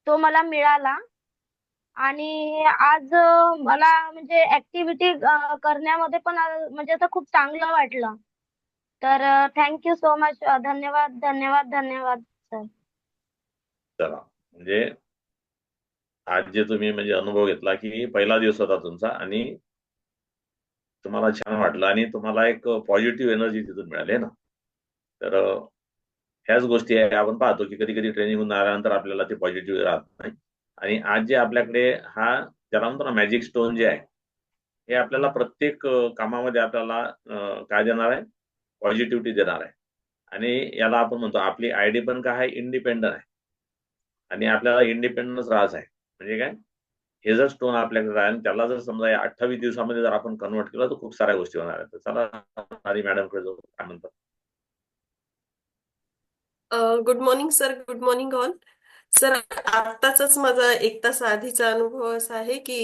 तो मला मिळाला. आणि आज मला म्हणजे ऍक्टिव्हिटी करण्यामध्ये पण म्हणजे आता खूप चांगलं वाटलं. तर थँक्यू सो मच. धन्यवाद धन्यवाद धन्यवाद सर. चला, म्हणजे आज जे तुम्ही म्हणजे अनुभव घेतला की पहिला दिवस होता तुमचा आणि तुम्हाला छान वाटलं आणि तुम्हाला एक पॉझिटिव्ह एनर्जी तिथून मिळाली ना. तर ह्याच गोष्टी आहे आपण पाहतो की कधी कधी ट्रेनिंग आल्यानंतर आपल्याला ते पॉझिटिव्ह राहत नाही. आणि आज जे आपल्याकडे हा त्याला म्हणतो ना मॅजिक स्टोन जे आहे, हे आपल्याला प्रत्येक कामामध्ये आपल्याला काय देणार आहे, पॉझिटिव्हिटी देणार आहे. आणि याला आपण म्हणतो आपली आयडी पण काय आहे, इंडिपेंडंट आहे. आणि आपल्याला इंडिपेंडन्स राहायचं आहे. म्हणजे काय, हे जर स्टोन आपल्याकडे राहील त्याला जर समजा या 28 दिवसामध्ये जर आपण कन्वर्ट केलं तर खूप साऱ्या गोष्टी होणार आहेत. तर चला आधी मॅडमकडे जाऊ, काय म्हणतात. Good morning sir, good morning all. Sir, आत्ताचाच माझा एक तास आधीचा अनुभव असा आहे की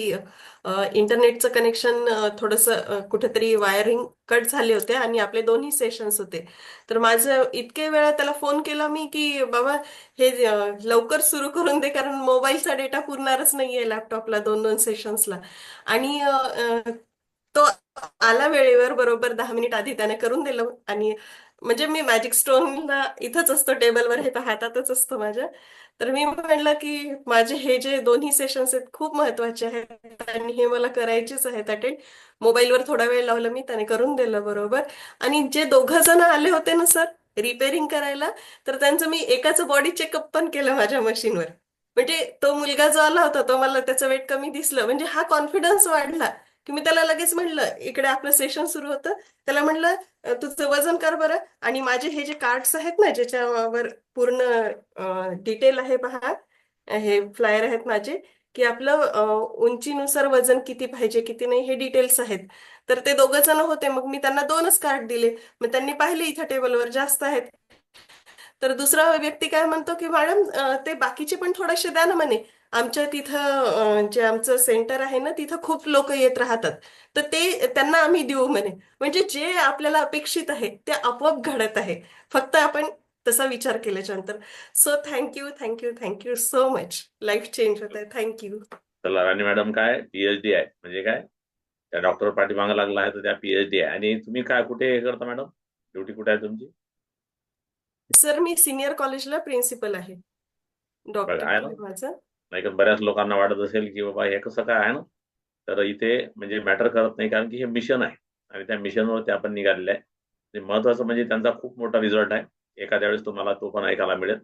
इंटरनेटचं कनेक्शन थोडंसं कुठेतरी वायरिंग कट झाले होते आणि आपले दोन्ही सेशन्स होते. तर माझं इतके वेळा त्याला फोन केला मी की बाबा हे लवकर सुरू करून दे, कारण मोबाईलचा डेटा पुरणारच नाहीये लॅपटॉपला दोन दोन सेशन्सला. आणि तो आला वेळेवर, बरोबर 10 मिनिट आधी त्याने करून दिलं. आणि म्हणजे मी मॅजिक स्टोनला इथंच असतो टेबलवर, हे तर हातातच असतो माझ्या. तर मी म्हणलं की माझे हे जे दोन्ही सेशन्स आहेत खूप महत्वाचे आहेत आणि हे मला करायचेच आहेत अटेंड. मोबाईलवर थोडा वेळ लावला मी, त्याने करून दिलं बरोबर. आणि जे दोघं जण आले होते ना सर रिपेअरिंग करायला, तर त्यांचं मी एकाचं बॉडी चेकअप पण केलं माझ्या मशीनवर. म्हणजे तो मुलगा जो आला होता तो मला त्याचं वेट कमी दिसलं, म्हणजे हा कॉन्फिडन्स वाढला की मी त्याला लगेच म्हणलं, इकडे आपलं सेशन सुरू होतं, त्याला म्हणलं तुझं वजन कर बरं. आणि माझे हे जे कार्ड्स आहेत ना ज्याच्यावर पूर्ण डिटेल आहे पहा, हे फ्लायर आहेत माझे, की आपलं उंचीनुसार वजन किती पाहिजे किती नाही हे डिटेल्स आहेत. तर ते दोघं जण होते, मग मी त्यांना दोनच कार्ड दिले. मग त्यांनी पाहिले इथं टेबलवर जास्त आहेत. तर दुसरा व्यक्ती काय म्हणतो की मॅडम ते बाकीचे पण थोडेसे द्या ना म्हणे. आमच्या तिथं जे आमचं सेंटर आहे ना तिथं खूप लोक येत राहतात, तर ते त्यांना आम्ही देऊ म्हणे. म्हणजे जे आपल्याला अपेक्षित आहे ते आपोआप घडत आहे, फक्त आपण तसा विचार केल्याच्या नंतर. So thank you thank you thank you so much. Life change होत आहे. थँक्यू. चला, राणी मॅडम काय पीएचडी आहे म्हणजे काय, त्या डॉक्टर पाठीमागे लागला आहे तर त्या पीएचडी आहे. आणि तुम्ही काय कुठे हे करता मॅडम, ड्युटी कुठे आहे तुमची? सर मी सिनियर कॉलेजला प्रिन्सिपल आहे. बघा आहे डॉक्टर ना, आहे माझं. नाही का बऱ्याच लोकांना वाटत असेल की बाबा हे कसं काय आहे ना. तर इथे म्हणजे मॅटर करत नाही, कारण की हे मिशन आहे आणि त्या मिशनवरती आपण निघालेले आहे. आणि महत्वाचं म्हणजे त्यांचा खूप मोठा रिझल्ट आहे. एखाद्या वेळेस तुम्हाला तो पण ऐकायला मिळेल.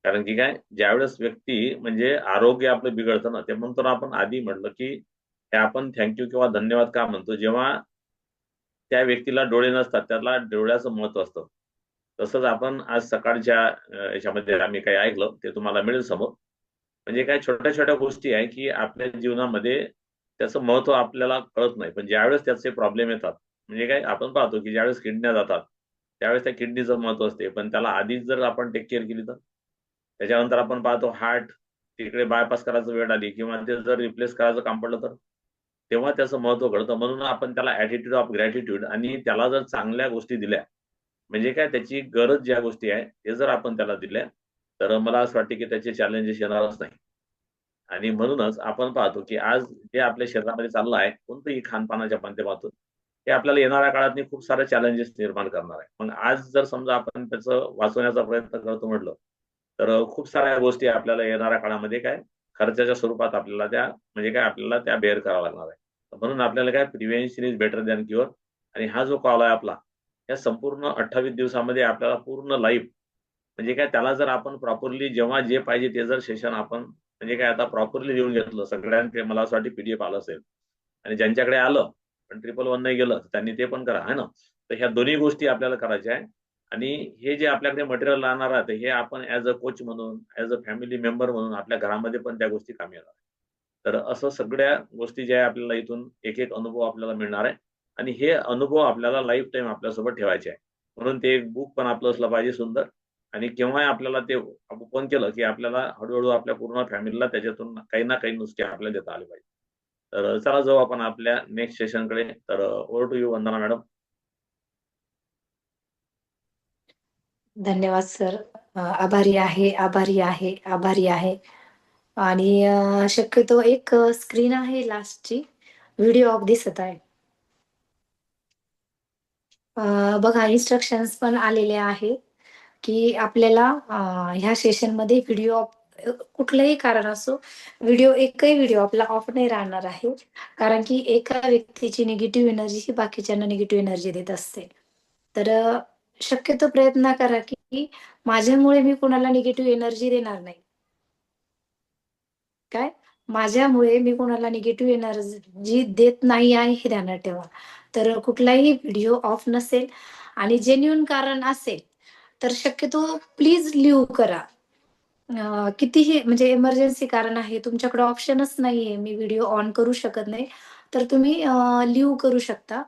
कारण की काय, ज्यावेळेस व्यक्ती म्हणजे आरोग्य आपलं बिघडतं ना, ते म्हणतो ना आपण आधी म्हटलं की हे आपण थँक्यू किंवा धन्यवाद का म्हणतो, जेव्हा त्या व्यक्तीला डोळे नसतात त्याला डोळ्याचं महत्व असतं. तसंच आपण आज सकाळच्या याच्यामध्ये आम्ही काही ऐकलं ते तुम्हाला मिळेल समोर. म्हणजे काय छोट्या छोट्या गोष्टी आहे की आपल्या जीवनामध्ये त्याचं महत्व आपल्याला कळत नाही, पण ज्यावेळेस त्याचे प्रॉब्लेम येतात, म्हणजे काय आपण पाहतो की ज्यावेळेस किडन्या जातात त्यावेळेस त्या किडनीचं महत्व असते, पण त्याला आधीच जर आपण टेक केअर केली तर. त्याच्यानंतर आपण पाहतो हार्ट, तिकडे बायपास करायचं वेळ आली किंवा ते जर रिप्लेस करायचं काम पडलं तर तेव्हा त्याचं महत्व कळतं. म्हणून आपण त्याला ऍटिट्यूड ऑफ ग्रॅटिट्यूड आणि त्याला जर चांगल्या गोष्टी दिल्या, म्हणजे काय त्याची गरज ज्या गोष्टी आहे ते जर आपण त्याला दिल्या, तर मला असं वाटतं की त्याचे चॅलेंजेस येणारच नाही. आणि म्हणूनच आपण पाहतो की आज जे आपल्या शरीरामध्ये चाललं आहे कोणतंही खानपानाच्या माध्यमातून, ते आपल्याला येणाऱ्या काळात खूप सारे चॅलेंजेस निर्माण करणार आहे. मग आज जर समजा आपण त्याचं वाचवण्याचा प्रयत्न करतो म्हटलं, तर खूप साऱ्या गोष्टी आपल्याला येणाऱ्या काळामध्ये काय खर्चाच्या स्वरूपात आपल्याला त्या म्हणजे काय आपल्याला त्या बेअर कराव्या लागणार आहे. म्हणून आपल्याला काय prevention is better than cure. आणि हा जो कॉल आहे आपला, या संपूर्ण 28 दिवसामध्ये आपल्याला पूर्ण लाईफ म्हणजे काय त्याला जर आपण प्रॉपरली जेव्हा जे पाहिजे ते जर सेशन आपण म्हणजे काय आता प्रॉपरली लिहून घेतलं सगळ्यांकडे, मला असं वाटतं पीडीएफ आलं असेल. आणि ज्यांच्याकडे आलं पण 111 नाही गेलं त्यांनी ते पण करा है ना. तर ह्या दोन्ही गोष्टी आपल्याला करायच्या आहे. आणि हे जे आपल्याकडे मटेरियल राहणार आहे हे आपण ऍज अ कोच म्हणून, ऍज अ फॅमिली मेंबर म्हणून आपल्या घरामध्ये पण त्या गोष्टी कामी येणार. तर असं सगळ्या गोष्टी ज्या आहे आपल्याला इथून एक एक अनुभव आपल्याला मिळणार आहे. आणि हे अनुभव आपल्याला लाईफ टाईम आपल्यासोबत ठेवायचे आहे. म्हणून ते एक बुक पण आपलं असलं पाहिजे सुंदर. आणि केव्हाही आपल्याला ते ओपन केलं की आपल्याला हळूहळू आपल्या पूर्ण फॅमिलीला त्याच्यातून काही ना काही नुसते आपल्याला देता आले पाहिजे. तर चला जाऊ आपण आपल्या नेक्स्ट सेशनकडे. तर over to you Vandana madam. धन्यवाद सर. आभारी आहे, आभारी आहे, आभारी आहे. आणि शक्यतो एक स्क्रीन आहे लास्टची, व्हिडिओ ऑफ दिसत आहे. बघा इन्स्ट्रक्शन्स पण आलेले आहे की आपल्याला ह्या सेशनमध्ये व्हिडिओ ऑफ कुठलंही कारण असो, एकही व्हिडिओ आपला ऑफ नाही राहणार आहे. कारण की एका व्यक्तीची निगेटिव्ह एनर्जी ही बाकीच्यांना निगेटिव्ह एनर्जी देत असते. तर शक्यतो प्रयत्न करा की माझ्यामुळे मी कोणाला निगेटिव्ह एनर्जी देणार नाही. काय? माझ्यामुळे मी कोणाला निगेटिव्ह एनर्जी देत नाही आहे हे ध्यानात ठेवा. तर कुठलाही व्हिडिओ ऑफ नसेल आणि जेन्युइन कारण असेल, तर शक्यतो प्लीज लीव्ह करा. कितीही म्हणजे इमर्जन्सी कारण आहे, तुमच्याकडे ऑप्शनच नाहीये, मी व्हिडिओ ऑन करू शकत नाही, तर तुम्ही लीव्ह करू शकता.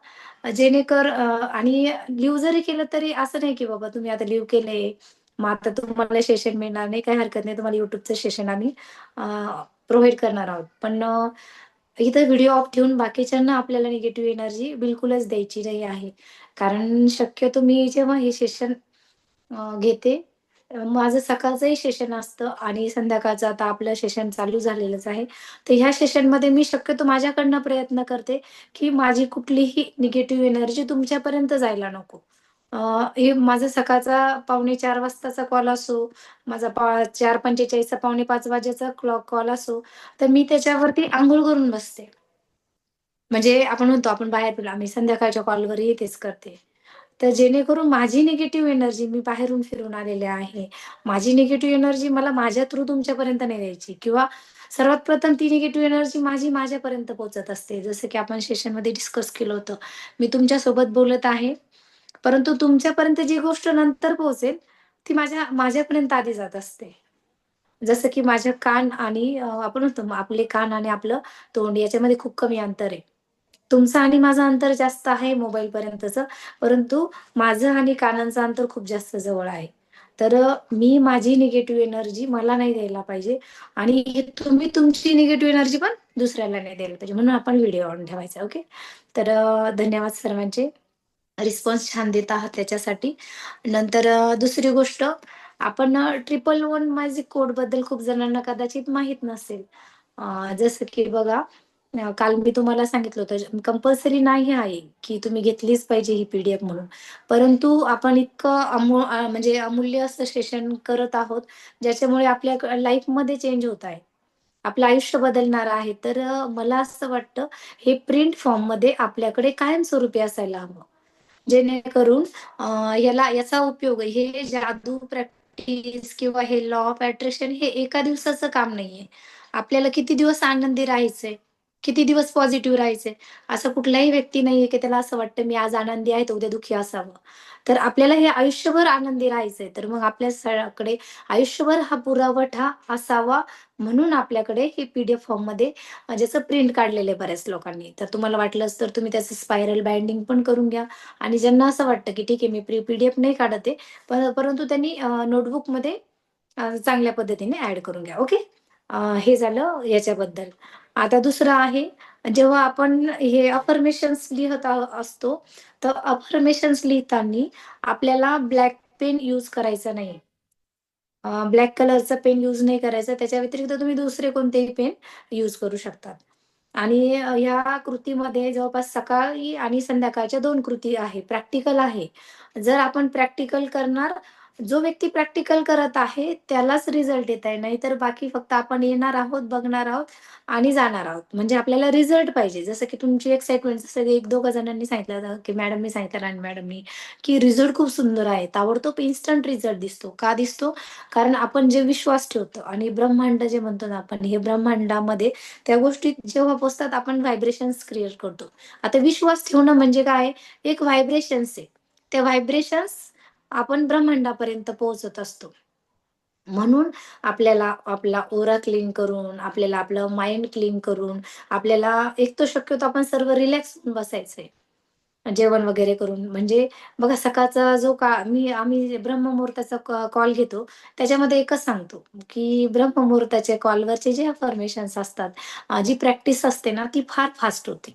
आणि लीव्ह जरी केलं तरी असं नाही की बाबा तुम्ही आता लीव्ह केलंय, मग आता तुम्हाला सेशन मिळणार नाही, काही हरकत नाही. तुम्हाला YouTubeचं सेशन आम्ही प्रोव्हाईड करणार आहोत. पण इथं व्हिडिओ ऑफ ठेवून बाकीच्यांना आपल्याला निगेटिव्ह एनर्जी बिलकुलच द्यायची नाही आहे. कारण शक्यतो मी जेव्हा हे सेशन घेते, माझं सकाळचंही सेशन असतं आणि संध्याकाळचं आता आपलं सेशन चालू झालेलंच आहे. तर ह्या सेशनमध्ये मी शक्यतो माझ्याकडनं प्रयत्न करते, की माझी कुठलीही निगेटिव्ह एनर्जी तुमच्यापर्यंत जायला नको. अ, हे माझा सकाळचा 4:45 वाजताचा कॉल असो, माझा 4:45चा 4:45 वाजेचा कॉल असो, तर मी त्याच्यावरती अंघोळ करून बसते. म्हणजे आपण म्हणतो आपण बाहेर पडलो, आम्ही संध्याकाळच्या कॉलवरही तेच करते. तर जेणेकरून माझी निगेटिव्ह एनर्जी मी बाहेरून फिरून आलेले आहे. माझी निगेटिव्ह एनर्जी मला माझ्या थ्रू तुमच्यापर्यंत नाही द्यायची किंवा सर्वात प्रथम ती निगेटिव्ह एनर्जी माझी माझ्यापर्यंत पोहोचत असते. जसं की आपण सेशनमध्ये डिस्कस केलं होतं. मी तुमच्यासोबत बोलत आहे, परंतु तुमच्यापर्यंत जी गोष्ट नंतर पोहोचेल, ती माझ्यापर्यंत आधी जात असते. जसं की माझे कान आणि आपण म्हणतो आपले कान आणि आपलं तोंड याच्यामध्ये खूप कमी अंतर आहे. तुमचं आणि माझं अंतर जास्त आहे मोबाईलपर्यंतचं, परंतु माझं आणि कानांचं अंतर खूप जास्त जवळ आहे. तर मी माझी निगेटिव्ह एनर्जी मला नाही द्यायला पाहिजे आणि तुम्ही तुमची निगेटिव्ह एनर्जी पण दुसऱ्याला नाही द्यायला पाहिजे. म्हणून आपण व्हिडिओ ऑन ठेवायचा. ओके. तर धन्यवाद सर्वांचे. रिस्पॉन्स छान देत आहात त्याच्यासाठी. नंतर दुसरी गोष्ट आपण 111 मॅजिक कोडबद्दल खूप जणांना कदाचित माहीत नसेल. जसं की बघा काल मी तुम्हाला सांगितलं होतं कंपल्सरी नाही आहे, की तुम्ही घेतलीच पाहिजे ही पी-डी-एफ म्हणून. परंतु आपण इतकं म्हणजे अमूल्य असं सेशन करत आहोत, ज्याच्यामुळे आपल्या लाईफमध्ये चेंज होत आहे. आपलं आयुष्य बदलणार आहे. तर मला असं वाटतं हे प्रिंट फॉर्ममध्ये आपल्याकडे कायमस्वरूपी असायला हवं. जेणेकरून याचा उपयोग हे जादू प्रॅक्टिस किंवा हे लॉ ऑफ अट्रॅक्शन हे एका दिवसाचं काम नाहीये. आपल्याला किती दिवस आनंदी राहायचंय, किती दिवस पॉझिटिव्ह राहायचंय. असा कुठलाही व्यक्ती नाहीये, की त्याला असं वाटतं मी आज आनंदी आहे, तर उद्या दुःखी असावं. तर आपल्याला हे आयुष्यभर आनंदी राहायचंय. तर मग आपल्याकडे आयुष्यभर हा पुरवठा असावा म्हणून आपल्याकडे हे पी-डी-एफ फॉर्ममध्ये ज्याचं प्रिंट काढलेलं आहे बऱ्याच लोकांनी. तर तुम्हाला वाटलंच तर तुम्ही त्याचं स्पायरल बाइंडिंग पण करून घ्या. आणि ज्यांना असं वाटतं, की ठीक आहे मी पी-डी-एफ नाही काढत आहे, परंतु त्यांनी नोटबुकमध्ये चांगल्या पद्धतीने ॲड करून घ्या. ओके. हे झालं याच्याबद्दल. आता दुसरं आहे, जेव्हा आपण हे अफर्मेशन्स लिहत असतो, तर अफर्मेशन्स लिहिताना आपल्याला ब्लॅक पेन यूज करायचा नाही. ब्लॅक कलरचा पेन यूज नाही करायचा. त्याच्या व्यतिरिक्त तुम्ही दुसरे कोणतेही पेन यूज करू शकतात. आणि ह्या कृतीमध्ये जवळपास सकाळी आणि संध्याकाळच्या 2 कृती आहे. प्रॅक्टिकल आहे. जर आपण प्रॅक्टिकल करणार, जो व्यक्ती प्रॅक्टिकल करत आहे त्यालाच रिझल्ट येत आहे. नाहीतर बाकी फक्त आपण येणार आहोत, बघणार आहोत आणि जाणार आहोत. म्हणजे आपल्याला रिझल्ट पाहिजे. जसं की तुमची एक्साइटमेंट जसं 1-2 जणांनी सांगितलं होतं, की मॅडमनी सांगितलं आणि मॅडमनी, की रिझल्ट खूप सुंदर आहे. ताबडतोब इन्स्टंट रिझल्ट दिसतो. का दिसतो? कारण आपण जे विश्वास ठेवतो आणि ब्रह्मांड जे म्हणतो ना आपण, हे ब्रह्मांडामध्ये त्या गोष्टी जेव्हा पोहोचतात आपण व्हायब्रेशन्स क्रिएट करतो. आता विश्वास ठेवणं म्हणजे काय? एक व्हायब्रेशन्स आहे. त्या व्हायब्रेशन्स आपण ब्रह्मांडापर्यंत पोहोचत असतो. म्हणून आपल्याला आपला ओरा क्लीन करून, आपल्याला आपलं माइंड क्लीन करून, आपल्याला एक तर शक्यतो आपण सर्व रिलॅक्स होऊन बसायचंय. जेवण वगैरे करून. म्हणजे बघा सकाळचा जो आम्ही ब्रह्ममुहूर्ताचा कॉल घेतो, त्याच्यामध्ये एकच सांगतो, की ब्रह्ममुहूर्ताच्या कॉलवरचे जे अफर्मेशन्स असतात, जी प्रॅक्टिस असते ना, ती फार फास्ट होते.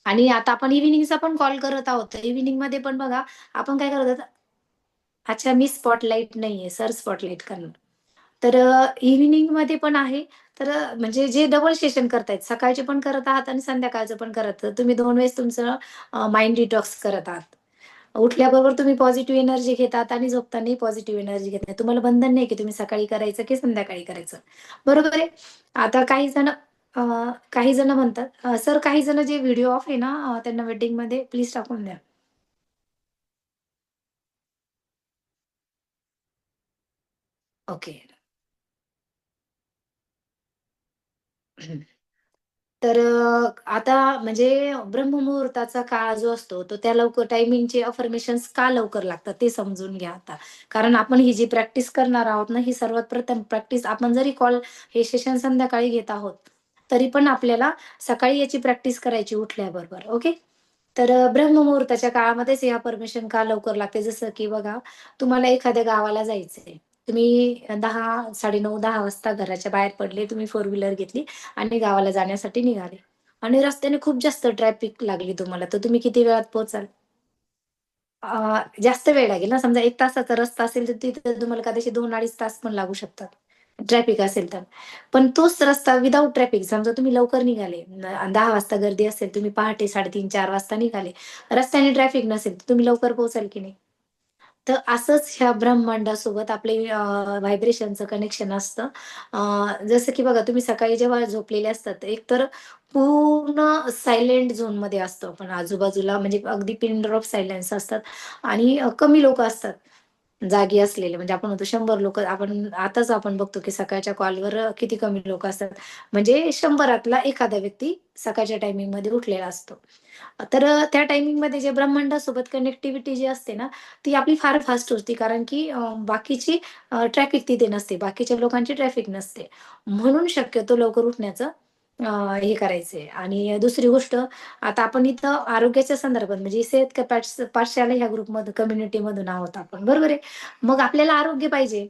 आणि आता आपण इव्हनिंगचा पण कॉल करत आहोत. तर इव्हनिंगमध्ये पण बघा, आपण काय करत आहोत, अच्छा मी स्पॉटलाईट नाहीये, सर स्पॉटलाईट करणार. तर इव्हिनिंग मध्ये पण आहे. तर म्हणजे जे डबल सेशन करतायत, सकाळचे पण करत आहात आणि संध्याकाळचं पण करत आहात. तुम्ही 2 वेळेस तुमचं माइंड डिटॉक्स करत आहात. उठल्याबरोबर तुम्ही पॉझिटिव्ह एनर्जी घेतात आणि झोपतानाही पॉझिटिव्ह एनर्जी घेताय. तुम्हाला बंधन नाही की तुम्ही सकाळी करायचं की संध्याकाळी करायचं. बरोबर आहे. आता काही जण म्हणतात सर काही जण जे व्हिडिओ ऑफ आहे ना त्यांना वेटिंगमध्ये प्लीज टाकून द्या. ओके. तर आता म्हणजे ब्रह्ममुहूर्ताचा काळ जो असतो, तो त्या लवकर टायमिंगचे अफर्मेशन्स का लवकर लागतात ते समजून घ्या आता. कारण आपण ही जी प्रॅक्टिस करणार आहोत ना, ही सर्वात प्रथम प्रॅक्टिस आपण जरी हे सेशन संध्याकाळी घेत आहोत, तरी पण आपल्याला सकाळी याची प्रॅक्टिस करायची उठल्याबरोबर. ओके. तर ब्रह्ममुहूर्ताच्या काळामध्येच हे अफर्मेशन का लवकर लागते, जसं की बघा, तुम्हाला एखाद्या गावाला जायचंय. तुम्ही 10, 9:30, 10 वाजता घराच्या बाहेर पडले, तुम्ही फोर व्हीलर घेतली आणि गावाला जाण्यासाठी निघाले आणि रस्त्याने खूप जास्त ट्रॅफिक लागली तुम्हाला, तर तुम्ही किती वेळात पोहोचाल? जास्त वेळ लागेल ना, समजा 1 तासाचा रस्ता असेल, तर तिथे तुम्हाला कदाचित 2-2.5 तास पण लागू शकतात, ट्रॅफिक असेल तर. पण तोच रस्ता विदाऊट ट्रॅफिक, समजा तुम्ही लवकर निघाले, 10 वाजता गर्दी असेल, तुम्ही पहाटे 3:30-4 वाजता निघाले, रस्त्याने ट्रॅफिक नसेल, तर तुम्ही लवकर पोहोचाल की नाही? तर असंच ह्या ब्रह्मांडासोबत आपले व्हायब्रेशनचं कनेक्शन असतं. जसं की बघा, तुम्ही सकाळी जेव्हा झोपलेले असतात, एकतर पूर्ण सायलेंट झोनमध्ये असतो आपण. आजूबाजूला म्हणजे अगदी पिन ड्रॉप सायलेन्स असतात आणि कमी लोकं असतात जागी असलेले. म्हणजे आपण म्हणतो 100 लोकं, आताच आपण बघतो की सकाळच्या कॉलवर किती कमी लोकं असतात. म्हणजे 100 एखादा व्यक्ती सकाळच्या टायमिंगमध्ये उठलेला असतो. तर त्या टायमिंगमध्ये जे ब्रह्मांडासोबत कनेक्टिव्हिटी जी असते ना, ती आपली फार फास्ट होती. कारण की बाकीची ट्रॅफिक तिथे नसते. बाकीच्या लोकांची ट्रॅफिक नसते. म्हणून शक्यतो लवकर उठण्याचं हे करायचंय. आणि दुसरी गोष्ट, आता आपण इथं आरोग्याच्या संदर्भात म्हणजे सेहत का पाठशाला ह्या ग्रुपमधून कम्युनिटीमधून आहोत आपण, बरोबर आहे. मग आपल्याला आरोग्य पाहिजे.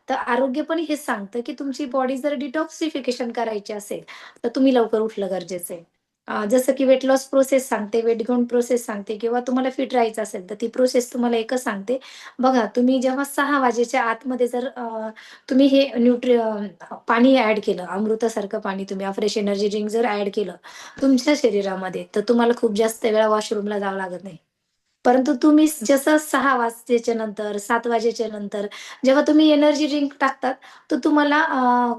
तर आरोग्य पण हेच सांगतं, की तुमची बॉडी जर डिटॉक्सिफिकेशन करायची असेल, तर तुम्ही लवकर उठलं गरजेचं आहे. जसं की वेट लॉस प्रोसेस सांगते, वेट गेन प्रोसेस सांगते किंवा तुम्हाला फिट राहायचं असेल, तर ती प्रोसेस तुम्हाला एकच सांगते. बघा, तुम्ही जेव्हा 6 वाजेच्या आतमध्ये जर तुम्ही हे पाणी ॲड केलं, अमृतासारखं पाणी तुम्ही फ्रेश एनर्जी ड्रिंक जर ॲड केलं तुमच्या शरीरामध्ये, तर तुम्हाला खूप जास्त वेळा वॉशरूमला जावं लागत नाही. परंतु तुम्ही जसं 6 वाजेच्या नंतर, 7 वाजेच्या नंतर जेव्हा तुम्ही एनर्जी ड्रिंक टाकतात, तर तुम्हाला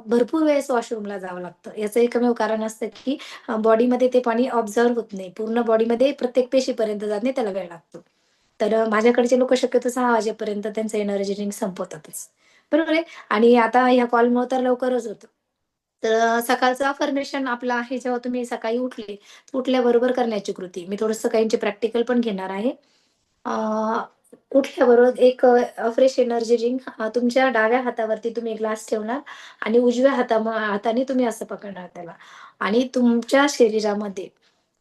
भरपूर वेळेस वॉशरूमला जावं लागतं. याचं एकमेव कारण असतं, की बॉडीमध्ये ते पाणी ऑब्झर्व्ह होत नाही. पूर्ण बॉडीमध्ये प्रत्येक पेशीपर्यंत जात नाही, त्याला वेळ लागतो. तर माझ्याकडचे लोकं शक्यतो 6 वाजेपर्यंत त्यांचं एनर्जी ड्रिंक संपवतातच. बरोबर आहे. आणि आता ह्या कॉलमुळे तर लवकरच होतं. तर सकाळचं अफर्मेशन आपलं आहे, जेव्हा तुम्ही सकाळी उठले, उठल्याबरोबर करण्याची कृती. मी थोडंसं काहींचे प्रॅक्टिकल पण घेणार आहे. अ, उठल्याबरोबर एक फ्रेश एनर्जी ड्रिंक तुमच्या डाव्या हातावरती तुम्ही ग्लास ठेवणार आणि उजव्या हाताने तुम्ही असं पकडणार त्याला आणि तुमच्या शरीरामध्ये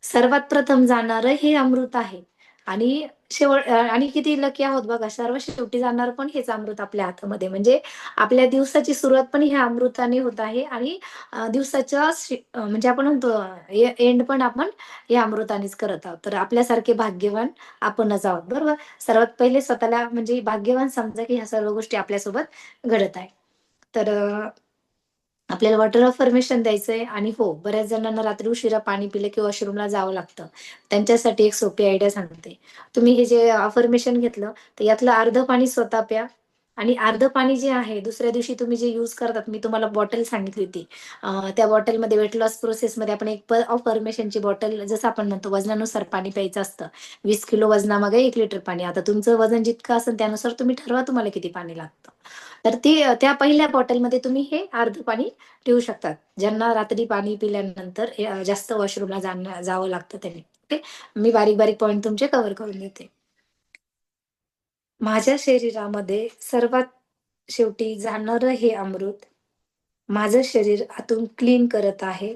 सर्वात प्रथम जाणारं हे अमृत आहे आणि आणि किती लकी आहोत बघा, सर्व शेवटी जाणार पण हेच अमृत आपल्या हातामध्ये. म्हणजे आपल्या दिवसाची सुरुवात पण ह्या अमृताने होत आहे आणि दिवसाच्या म्हणजे आपण म्हणतो एंड पण आपण या अमृतानेच करत आहोत. तर आपल्यासारखे भाग्यवान आपणच आहोत, बरोबर. सर्वात पहिले स्वतःला म्हणजे भाग्यवान समजा, की ह्या सर्व गोष्टी आपल्यासोबत घडत आहे. तर आपल्याला वॉटर अफर्मेशन द्यायचंय आणि हो, बऱ्याच जणांना रात्री उशिरा पाणी पिलं की वॉशरूमला जावं लागतं. त्यांच्यासाठी एक सोपी आयडिया सांगते. तुम्ही हे जे अफर्मेशन घेतलं, तर यातलं अर्धं पाणी स्वतः प्या आणि अर्धं पाणी जे आहे दुसऱ्या दिवशी तुम्ही जे यूज करतात, मी तुम्हाला बॉटल सांगितली होती. त्या बॉटलमध्ये वेट लॉस प्रोसेसमध्ये आपण एक अफर्मेशनची बॉटल, जसं आपण म्हणतो वजनानुसार पाणी प्यायचं असतं. 20 किलो वजनामागे 1 लिटर पाणी. आता तुमचं वजन जितकं असेल त्यानुसार तुम्ही ठरवा तुम्हाला किती पाणी लागतं. तर त्या पहिल्या बॉटलमध्ये तुम्ही हे अर्धं पाणी ठेवू शकतात. ज्यांना रात्री पाणी पिल्यानंतर जास्त वॉशरूमला जावं लागतं त्यांनी. ओके. मी बारीक-बारीक पॉइंट तुमचे कव्हर करून देते. माझ्या शरीरामध्ये सर्वात शेवटी जाणारं हे अमृत माझं शरीर आतून क्लीन करत आहे.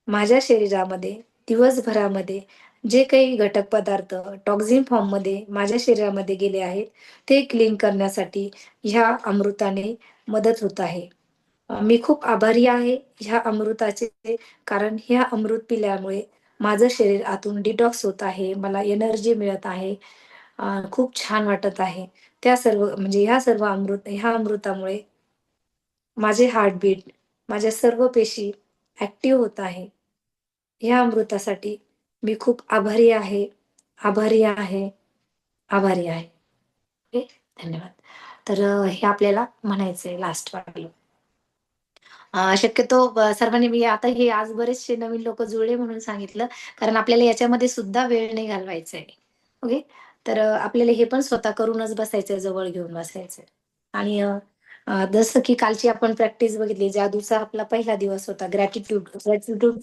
माझ्या शरीरामध्ये दिवसभरामध्ये जे काही घटक पदार्थ टॉक्सिन फॉर्ममध्ये माझ्या शरीरामध्ये गेले आहेत, ते क्लीन करण्यासाठी ह्या अमृताने मदत होत आहे. मी खूप आभारी आहे ह्या अमृताचे, कारण ह्या अमृत पिल्यामुळे माझं शरीर आतून डिटॉक्स होत आहे. मला एनर्जी मिळत आहे. खूप छान वाटत आहे. त्या सर्व म्हणजे ह्या अमृतामुळे माझे हार्टबीट, माझ्या सर्व पेशी ऍक्टिव्ह होत आहे. ह्या अमृतासाठी मी खूप आभारी आहे, आभारी आहे, आभारी आहे. ओके, धन्यवाद. तर हे आपल्याला म्हणायचंय लास्ट वालं. शक्यतो सर्वांनी मी आता हे आज बरेचसे नवीन लोक जुळले म्हणून सांगितलं, कारण आपल्याला याच्यामध्ये सुद्धा वेळ नाही घालवायचा आहे. ओके. तर आपल्याला हे पण स्वतः करूनच बसायचंय, जवळ घेऊन बसायचंय. आणि जसं की कालची आपण प्रॅक्टिस बघितली, जादूचा आपला पहिला दिवस होता. ग्रॅटिट्यूड ग्रॅटिट्यूड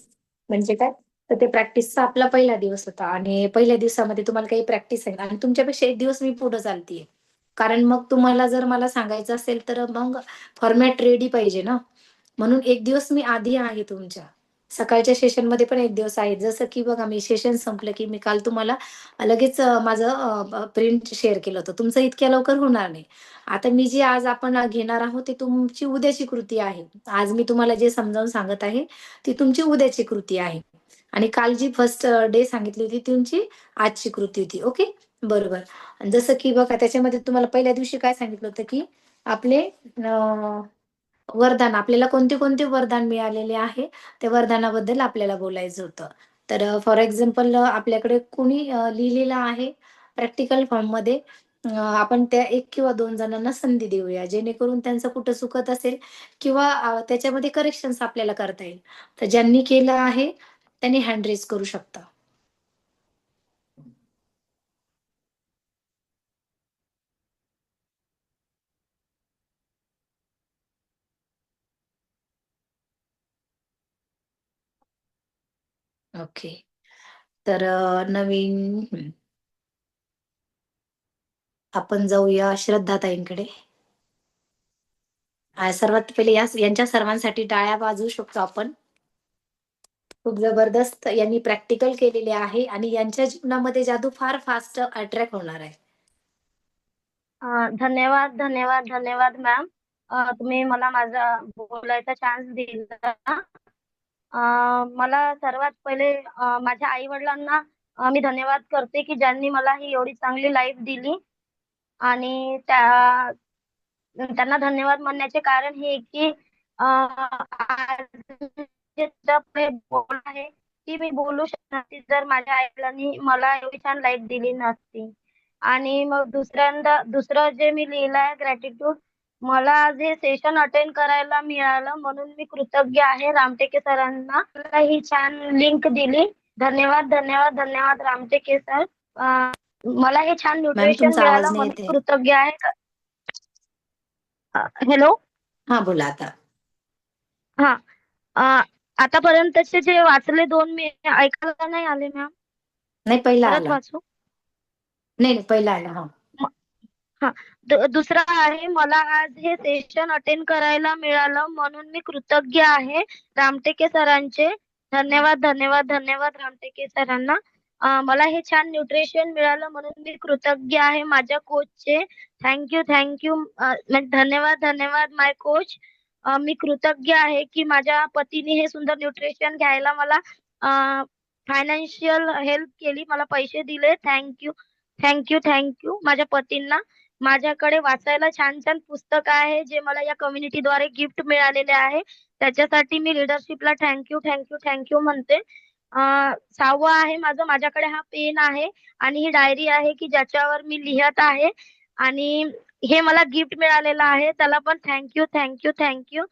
म्हणजे काय, तर ते प्रॅक्टिसचा आपला पहिला दिवस होता आणि पहिल्या दिवसामध्ये तुम्हाला काही प्रॅक्टिस आहे आणि तुमच्यापेक्षा एक दिवस मी पुढे चालतीये. कारण मग तुम्हाला जर मला सांगायचं असेल तर मग फॉर्मॅट रेडी पाहिजे ना. म्हणून एक दिवस मी आधी आहे तुमच्या. सकाळच्या सेशनमध्ये पण एक दिवस आहे. जसं की बघा, मी सेशन संपलं की मी काल तुम्हाला लगेच माझं प्रिंट शेअर केलं होतं. तुमचं इतक्या लवकर होणार नाही. आता मी जे आज आपण घेणार आहोत ती तुमची उद्याची कृती आहे. आज मी तुम्हाला जे समजावून सांगत आहे, ती तुमची उद्याची कृती आहे. आणि काल जी फर्स्ट डे सांगितली होती ती तुमची आजची कृती होती. ओके? बरोबर. आणि जसं की बघा, त्याच्यामध्ये तुम्हाला पहिल्या दिवशी काय सांगितलं होतं, की आपले वरदान, आपल्याला कोणते कोणते वरदान मिळालेले आहे, त्या वरदानाबद्दल आपल्याला बोलायचं होतं. तर फॉर एक्झाम्पल आपल्याकडे कोणी लिहिलेलं आहे प्रॅक्टिकल फॉर्ममध्ये, आपण त्या 1 किंवा 2 जणांना संधी देऊया, जेणेकरून त्यांचं कुठं चुकत असेल किंवा त्याच्यामध्ये करेक्शन्स आपल्याला करता येईल. तर ज्यांनी केलं आहे त्यांनी हँड रेज करू शकता. ओके. तर नवीन आपण जाऊया श्रद्धाताईंकडे. सर्वात पहिले यांच्या सर्वांसाठी टाळ्या वाजवू शकतो आपण. खूप जबरदस्त यांनी प्रॅक्टिकल केलेले आहे आणि यांच्या जीवनामध्ये जादू फार फास्ट अट्रॅक्ट होणार आहे. धन्यवाद, धन्यवाद, धन्यवाद मॅम. तुम्ही मला माझा बोलायचा चान्स दिला. मला सर्वात पहिले माझ्या आई-वडिलांना मी धन्यवाद करते, की ज्यांनी मला ही एवढी चांगली लाईफ दिली आणि त्यांना धन्यवाद म्हणण्याचे कारण हे की आज जे पुढे बोल आहे ती मी बोलू शकत नसती जर माझ्या आई-वडिलांनी मला एवढी छान लाईफ दिली नसती. आणि मग दुसरं जे मी लिहिलं आहे ग्रॅटिट्यूड, मला आज हे सेशन अटेंड करायला मिळालं म्हणून मी कृतज्ञ आहे रामटेके सरांना. मला ही छान लिंक दिली. धन्यवाद, धन्यवाद, धन्यवाद रामटेके सर. मला हे छान मॅम न्यूट्रिशन तुमचा मिळालं आवाज नाही म्हणून येते. कृतज्ञ आहे. हॅलो. हा, बोला आता. हा. आतापर्यंतचे जे वाचले 2 मी ऐकायला नाही आले मॅम. नाही, पहिला परत आला. वाचू? नाही, पहिला आला. हा. हां. दुसरा आहे, मला आज हे सेशन अटेंड करायला मिळालं म्हणून मी कृतज्ञ आहे रामटेके सरांचे. धन्यवाद, धन्यवाद, धन्यवाद रामटेके सरांना. मला हे छान न्यूट्रिशन मिळालं म्हणून मी कृतज्ञ आहे माझ्या कोचचे. Thank you, thank you. धन्यवाद, धन्यवाद माय कोच. मी कृतज्ञ आहे की माझ्या पतीने हे सुंदर न्यूट्रिशन घ्यायला मला फायनान्शियल हेल्प केली. मला पैसे दिले. Thank you, thank you, thank you माझ्या पतींना. माझ्याकडे वाचायला छान-छान पुस्तकं आहे, जे मला या कम्युनिटीद्वारे गिफ्ट मिळालेले आहे. त्याच्यासाठी मी लीडरशिपला thank you, thank you, thank you म्हणते. 6वं आहे माझं, माझ्याकडे हा पेन आहे आणि ही डायरी आहे, की ज्याच्यावर मी लिहत आहे आणि हे मला गिफ्ट मिळालेलं आहे. त्याला पण thank you, thank you, thank you.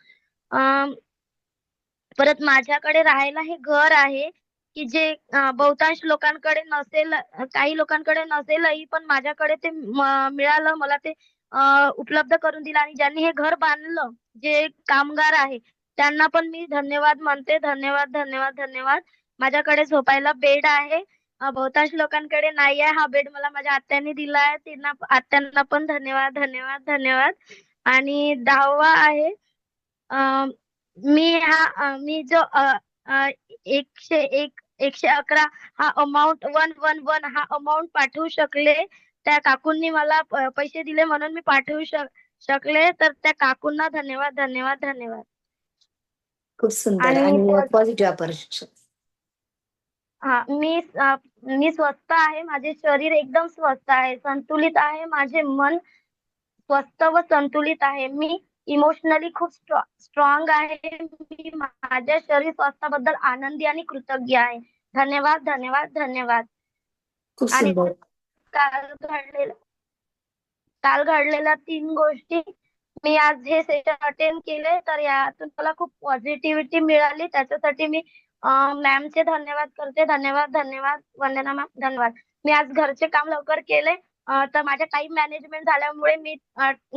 परत माझ्याकडे राहायला हे घर आहे, की जे बहुतांश लोकांकडे नसेल, काही लोकांकडे नसेलही, पण माझ्याकडे ते मिळालं. मला ते उपलब्ध करून दिलं आणि ज्यांनी हे घर बांधलं, जे कामगार आहे, त्यांना पण मी धन्यवाद म्हणते. धन्यवाद, धन्यवाद, धन्यवाद. माझ्याकडे झोपायला बेड आहे. बहुतांश लोकांकडे नाही आहे. हा बेड मला माझ्या आत्याने दिला आहे. आत्यांना पण धन्यवाद, धन्यवाद, धन्यवाद. आणि 10वा आहे, मी जो 101 111 हा अमाउंट 111 हा अमाउंट पाठवू शकले. त्या काकूंनी मला पैसे दिले म्हणून मी पाठवू शकले. तर त्या काकूंना धन्यवाद, धन्यवाद, धन्यवाद. खूप सुंदर आणि आणि पॉझिटिव्ह अपर्शन. मी स्वस्थ आहे. माझे शरीर एकदम स्वस्थ आहे, संतुलित आहे. माझे मन स्वस्थ व संतुलित आहे. मी इमोशनली खूप स्ट्रॉंग आहे. मी माझ्या शरीर स्वास्थ्याबद्दल आनंदी आणि कृतज्ञ आहे. धन्यवाद, धन्यवाद, धन्यवाद. खूप आणि सुंदर. काल घडलेल्या काल घडलेल्या 3 गोष्टी मी आज हे सेशन अटेंड केले, तर यातून मला खूप पॉझिटिव्हिटी मिळाली. त्याच्यासाठी मी मॅमचे धन्यवाद करते. धन्यवाद, धन्यवाद. वंदना मॅम, धन्यवाद. मी आज घरचे काम लवकर केले, तर माझ्या टाईम मॅनेजमेंट झाल्यामुळे मी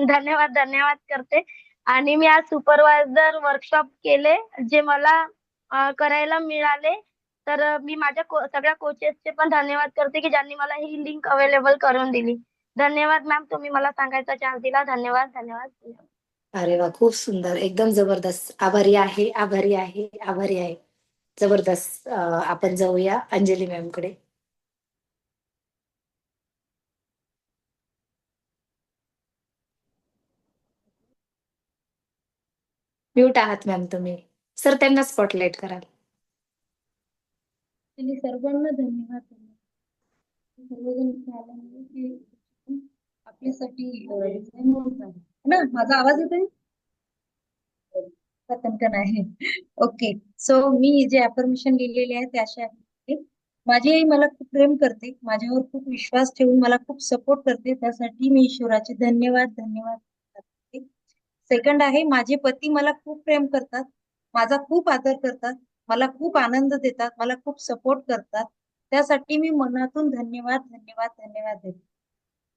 धन्यवाद, धन्यवाद करते. आणि मी आज सुपरवायझर वर्कशॉप केले, जे मला करायला मिळाले. तर मी माझ्या सगळ्या कोचेसचे पण धन्यवाद करते, की ज्यांनी मला ही लिंक अवेलेबल करून दिली. धन्यवाद मॅम, तुम्ही मला सांगायचा चान्स दिला. धन्यवाद, धन्यवाद, धन्यवाद. अरे वा, खूप सुंदर, एकदम जबरदस्त. आभारी आहे, आभारी आहे, आभारी आहे. जबरदस्त. आपण जाऊया अंजली मॅम कडे. म्यूट आहात मॅम तुम्ही. सर, त्यांना स्पॉटलाइट कराल. सर्वांना धन्यवाद. सर्वजण इथे आल्यामुळे की आपल्यासाठी डिझाईन होत आहे ना. माझा आवाज येतोय? पटकन आहे. ओके. सो मी जे अफर्मेशन लिहिलेले आहे ते असे आहे. माझी आई मला खूप प्रेम करते, माझ्यावर खूप विश्वास ठेवून मला खूप सपोर्ट करते, त्यासाठी मी ईश्वराचे धन्यवाद, धन्यवाद करते. सेकंड आहे, माझे पती मला खूप प्रेम करतात, माझा खूप आदर करतात, मला खूप आनंद देतात, मला खूप सपोर्ट करतात, त्यासाठी मी मनातून धन्यवाद, धन्यवाद, धन्यवाद देते.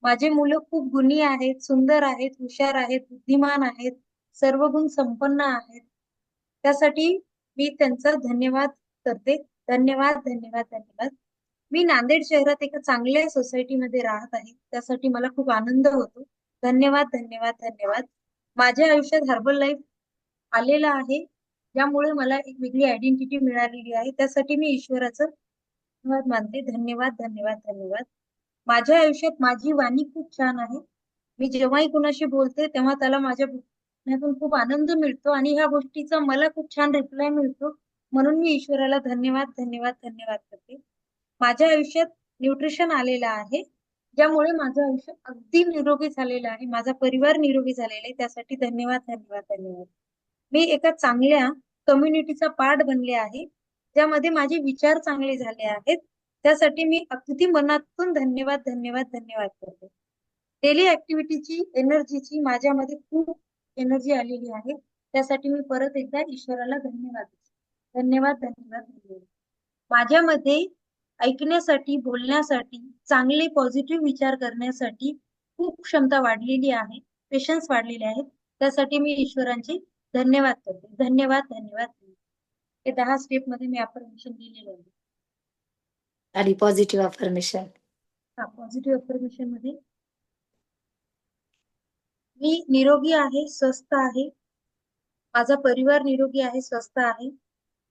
माझे मुलं खूप गुणी आहेत, सुंदर आहेत, हुशार आहेत, बुद्धिमान आहेत, सर्व गुण संपन्न आहेत, त्यासाठी मी त्यांचा धन्यवाद करते. धन्यवाद, धन्यवाद, धन्यवाद. मी नांदेड शहरात एका चांगल्या सोसायटीमध्ये राहत आहे, त्यासाठी मला खूप आनंद होतो. धन्यवाद, धन्यवाद, धन्यवाद. माझ्या आयुष्यात हर्बल लाईफ आलेला आहे, ज्यामुळे मला एक वेगळी आयडेंटिटी मिळालेली आहे, त्यासाठी मी ईश्वराचं धन्यवाद मानते. धन्यवाद, धन्यवाद, धन्यवाद. माझ्या आयुष्यात माझी वाणी खूप छान आहे. मी जेव्हाही कुणाशी बोलते तेव्हा त्याला माझ्या बोलण्यातून खूप आनंद मिळतो आणि ह्या गोष्टीचा मला खूप छान रिप्लाय मिळतो, म्हणून मी ईश्वराला धन्यवाद, धन्यवाद, धन्यवाद करते. माझ्या आयुष्यात न्यूट्रिशन आलेलं आहे, ज्यामुळे माझं आयुष्य अगदी निरोगी झालेलं आहे, माझा परिवार निरोगी झालेला आहे, त्यासाठी धन्यवाद, धन्यवाद, धन्यवाद. मी एका चांगल्या कम्युनिटीचा पार्ट बनले आहे, ज्यामध्ये माझे विचार चांगले झाले आहेत, त्यासाठी मी अगदी मनातून धन्यवाद, धन्यवाद, धन्यवाद करते. डेली ऍक्टिव्हिटीची एनर्जीची माझ्यामध्ये खूप एनर्जी आलेली आहे, त्यासाठी मी परत एकदा ईश्वराला धन्यवाद, धन्यवाद, धन्यवाद, धन्यवाद. माझ्यामध्ये ऐकण्यासाठी, बोलण्यासाठी, चांगले पॉझिटिव्ह विचार करण्यासाठी खूप क्षमता वाढलेली आहे, पेशन्स वाढलेले आहेत, त्यासाठी मी ईश्वरांचे धन्यवाद करते. धन्यवाद, धन्यवाद. हे 10 स्टेप मध्ये मी अफर्मेशन लिहिलेलं आहे. आणि पॉझिटिव्ह अफर्मेशन. पॉझिटिव्ह अफर्मेशन मध्ये मी निरोगी आहे, स्वस्थ आहे, माझा परिवार निरोगी आहे, स्वस्थ आहे,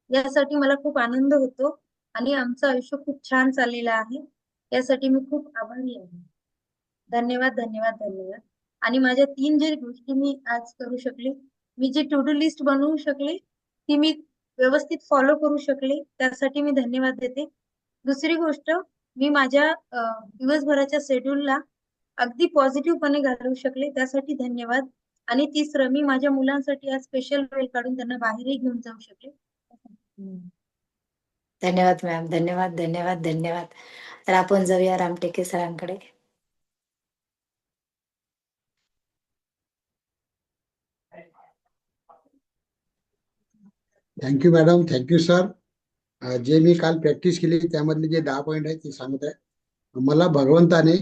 यासाठी मला खूप आनंद होतो आणि आमचं आयुष्य खूप छान चाललेलं आहे, यासाठी मी खूप आभारी आहे. धन्यवाद, धन्यवाद, धन्यवाद. आणि माझ्या 3 जे गोष्टी मी आज करू शकले, मी जी टू डू लिस्ट बनवू शकले ती मी व्यवस्थित फॉलो करू शकले, त्यासाठी मी धन्यवाद देते. दुसरी गोष्ट, मी माझ्या दिवसभराच्या शेड्यूलला अगदी पॉझिटिव्हपणे घालवू शकले, त्यासाठी धन्यवाद. आणि तिसरं, मी माझ्या मुलांसाठी आज स्पेशल वेळ काढून त्यांना बाहेरही घेऊन जाऊ शकले. धन्यवाद मॅम, धन्यवाद, धन्यवाद, धन्यवाद. तर आपण जाऊया रामटेके सरांकडे. Thank you madam, thank you sir. जे मी काल प्रॅक्टिस केली त्यामधले जे 10 पॉईंट आहेत ते सांगत आहे. मला भगवंताने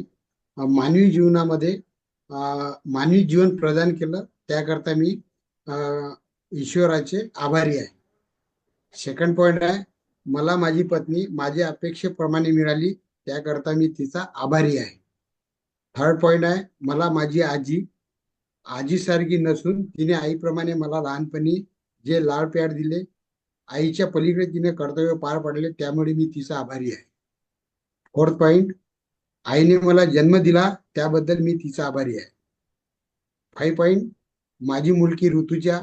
मानवी जीवनामध्ये मानवी जीवन प्रदान केलं, त्याकरता मी ईश्वराचे आभारी आहे. सेकंड पॉईंट आहे, मला माझी पत्नी माझ्या अपेक्षेप्रमाणे मिळाली, त्याकरता मी तिचा आभारी आहे. थर्ड पॉईंट आहे, मला माझी आजीसारखी नसून तिने आईप्रमाणे मला लहानपणी जे लाड प्यार दिले, आईच्या पलीकडे तिने कर्तव्य पार पडले, त्यामुळे मी तिचा आभारी आहे. फोर्थ पॉइंट, आईने मला जन्म दिला, त्याबद्दल मी तिचा आभारी आहे. 5 पॉइंट, माझी मुलगी ऋतुजा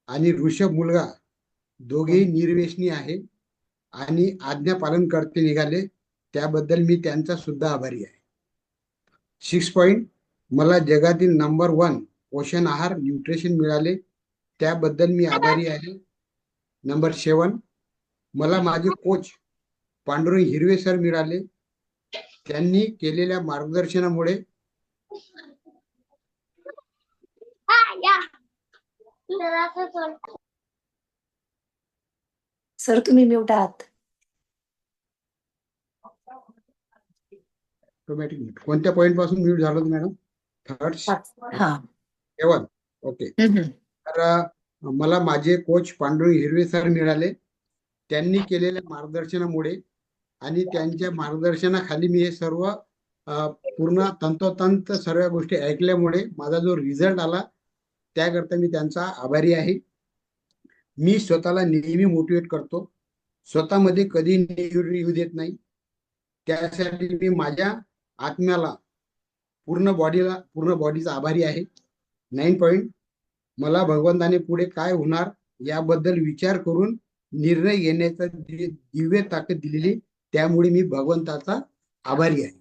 आणि ऋषभ मुलगा दोघेही निर्व्यसनी आहे आणि आज्ञा पालन करते निघाले, त्याबद्दल मी त्यांचा सुद्धा आभारी आहे. 6 पॉइंट, मला जगातील नंबर 1 पोषण आहार न्यूट्रिशन मिळाले, त्याबद्दल मी आभारी आहे. नंबर 7, मला माझे कोच पांडुरंग हिरवे सर मिळाले. त्यांनी केलेल्या मार्गदर्शनामुळे सर तुम्ही म्यूट आहात. ऑटोमॅटिक कोणत्या पॉईंट पासून म्यूट झालो मॅडम? थर्ड हा. 7. ओके. तर मला माझे कोच पांडुरंग हिरवे सर मिळाले. त्यांनी केलेल्या मार्गदर्शनामुळे आणि त्यांच्या मार्गदर्शनाखाली मी हे सर्व पूर्ण तंतोतंत सर्व गोष्टी ऐकल्यामुळे माझा जो रिझल्ट आला त्याकरता मी त्यांचा आभारी आहे. मी स्वतःला नेहमी मोटिवेट करतो, स्वतःमध्ये कधी निगेटिव्हिटी येऊ देत नाही. त्यासाठी मी माझ्या आत्म्याला पूर्ण बॉडीचा आभारी आहे. 9 पॉईंट, मला भगवंताने पुढे काय होणार याबद्दल विचार करून निर्णय घेण्याचा दिव्य ताकद दिलेली, त्यामुळे मी भगवंताचा आभारी आहे.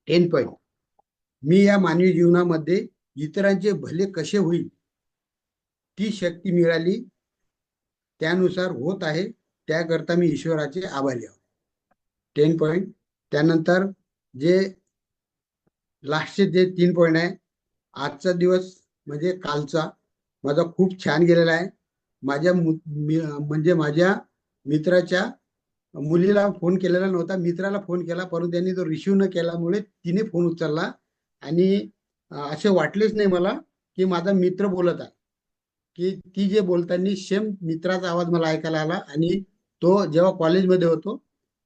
10 पॉईंट, मी या मानवी जीवनामध्ये इतरांचे भले कसे होईल ती शक्ती मिळाली, त्यानुसार होत आहे, त्याकरता मी ईश्वराचे आभारी आहे. 10 पॉईंट. त्यानंतर जे लास्टचे जे 3 पॉईंट आहे, आजचा दिवस म्हणजे कालचा माझा खूप छान गेलेला आहे. म्हणजे माझ्या मित्राच्या मुलीला फोन केलेला नव्हता, मित्राला फोन केला, परंतु त्यांनी तो रिसिव्ह न केल्यामुळे तिने फोन उचलला आणि असे वाटलेच नाही मला की माझा मित्र बोलत आहे, की ती जे बोलताना सेम मित्राचा आवाज मला ऐकायला आला. आणि तो जेव्हा कॉलेजमध्ये होतो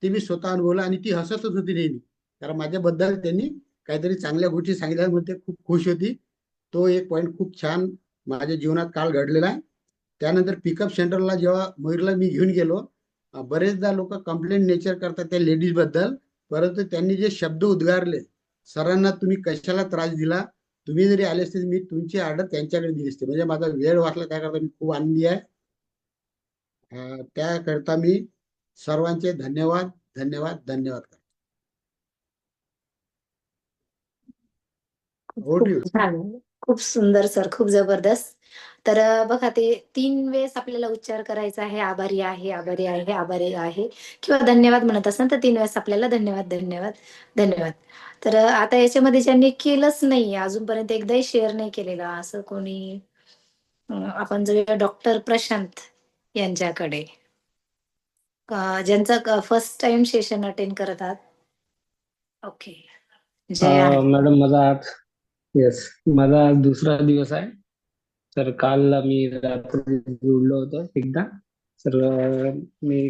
ते मी स्वतः अनुभवला आणि ती हसतच होती नेहमी, कारण माझ्याबद्दल त्यांनी काहीतरी चांगल्या गोष्टी सांगितल्यामुळे ते खूप खुश होती. तो एक पॉईंट खूप छान माझ्या जीवनात काल घडलेला आहे. त्यानंतर पिकअप सेंटरला जेव्हा मयूरला मी घेऊन गेलो, बरेचदा लोक कंप्लेंट नेचर करतात त्या लेडीज बद्दल, परंतु त्यांनी जे शब्द उद्गारले, सरांना तुम्ही कशाला त्रास दिला, तुम्ही जरी आले असते मी तुमची ऑर्डर त्यांच्याकडे दिली असते. म्हणजे माझा वेळ वाचला, त्याकरता मी खूप आनंदी आहे. त्याकरता मी सर्वांचे धन्यवाद धन्यवाद धन्यवाद करतो. खूप छान, खूप सुंदर सर, खूप जबरदस्त. तर बघा, ते 3 वेळेस आपल्याला उच्चार करायचा आहे, आभारी आहे, आभारी आहे, आभारी आहे, किंवा धन्यवाद म्हणत असाल तर 3 वेळेस आपल्याला धन्यवाद धन्यवाद धन्यवाद. तर आता याच्यामध्ये ज्यांनी केलंच नाही अजूनपर्यंत, एकदाही शेअर नाही केलेला असं कोणी, आपण जाऊया डॉक्टर प्रशांत यांच्याकडे, ज्यांचा फर्स्ट टाइम सेशन अटेंड करत आहात. ओके, जय आहे. मॅडम माझा आज दुसरा दिवस आहे. तर काल मी रात्री जोडलो होतो एकदा. तर मी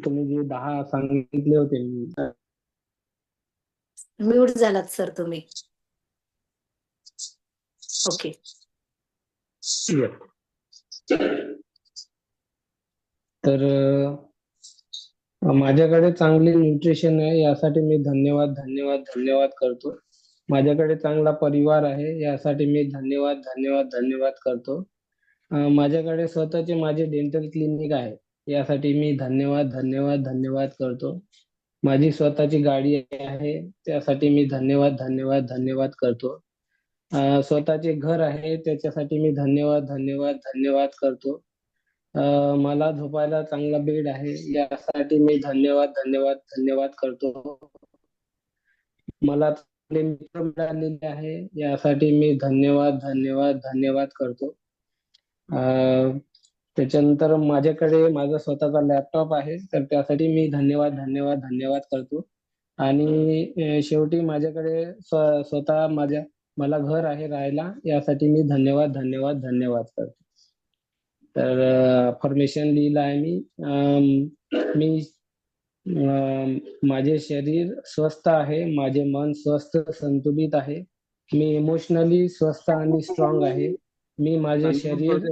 तुम्ही जे 10 सांगितले होते, म्यूट झालात सर तुम्ही. ओके. तर माझ्याकडे चांगले न्यूट्रिशन आहे, यासाठी मी धन्यवाद धन्यवाद धन्यवाद करतो. माझ्याकडे चांगला परिवार आहे, यासाठी मी धन्यवाद धन्यवाद धन्यवाद करतो. माझ्याकडे स्वतःचे माझे डेंटल क्लिनिक आहे, यासाठी मी धन्यवाद धन्यवाद धन्यवाद करतो. माझी स्वतःची गाडी आहे, त्यासाठी मी धन्यवाद धन्यवाद धन्यवाद करतो. स्वतःचे घर आहे, त्याच्यासाठी मी धन्यवाद धन्यवाद धन्यवाद करतो. मला झोपायला चांगला बेड आहे, यासाठी मी धन्यवाद धन्यवाद धन्यवाद करतो. मला चांगले मित्र मिळालेले आहे, यासाठी मी धन्यवाद धन्यवाद धन्यवाद करतो. त्याच्यानंतर माझ्याकडे माझा स्वतःचा लॅपटॉप आहे, तर त्यासाठी मी धन्यवाद धन्यवाद धन्यवाद करतो. आणि शेवटी माझ्याकडे स्वतः मला घर आहे राहायला, यासाठी मी धन्यवाद धन्यवाद धन्यवाद करतो. तर अफर्मेशन लिहिलं आहे मी माझे शरीर स्वस्थ आहे, माझे मन स्वस्थ संतुलित आहे, मी इमोशनली स्वस्थ आणि स्ट्रॉंग आहे. मी माझे शरीर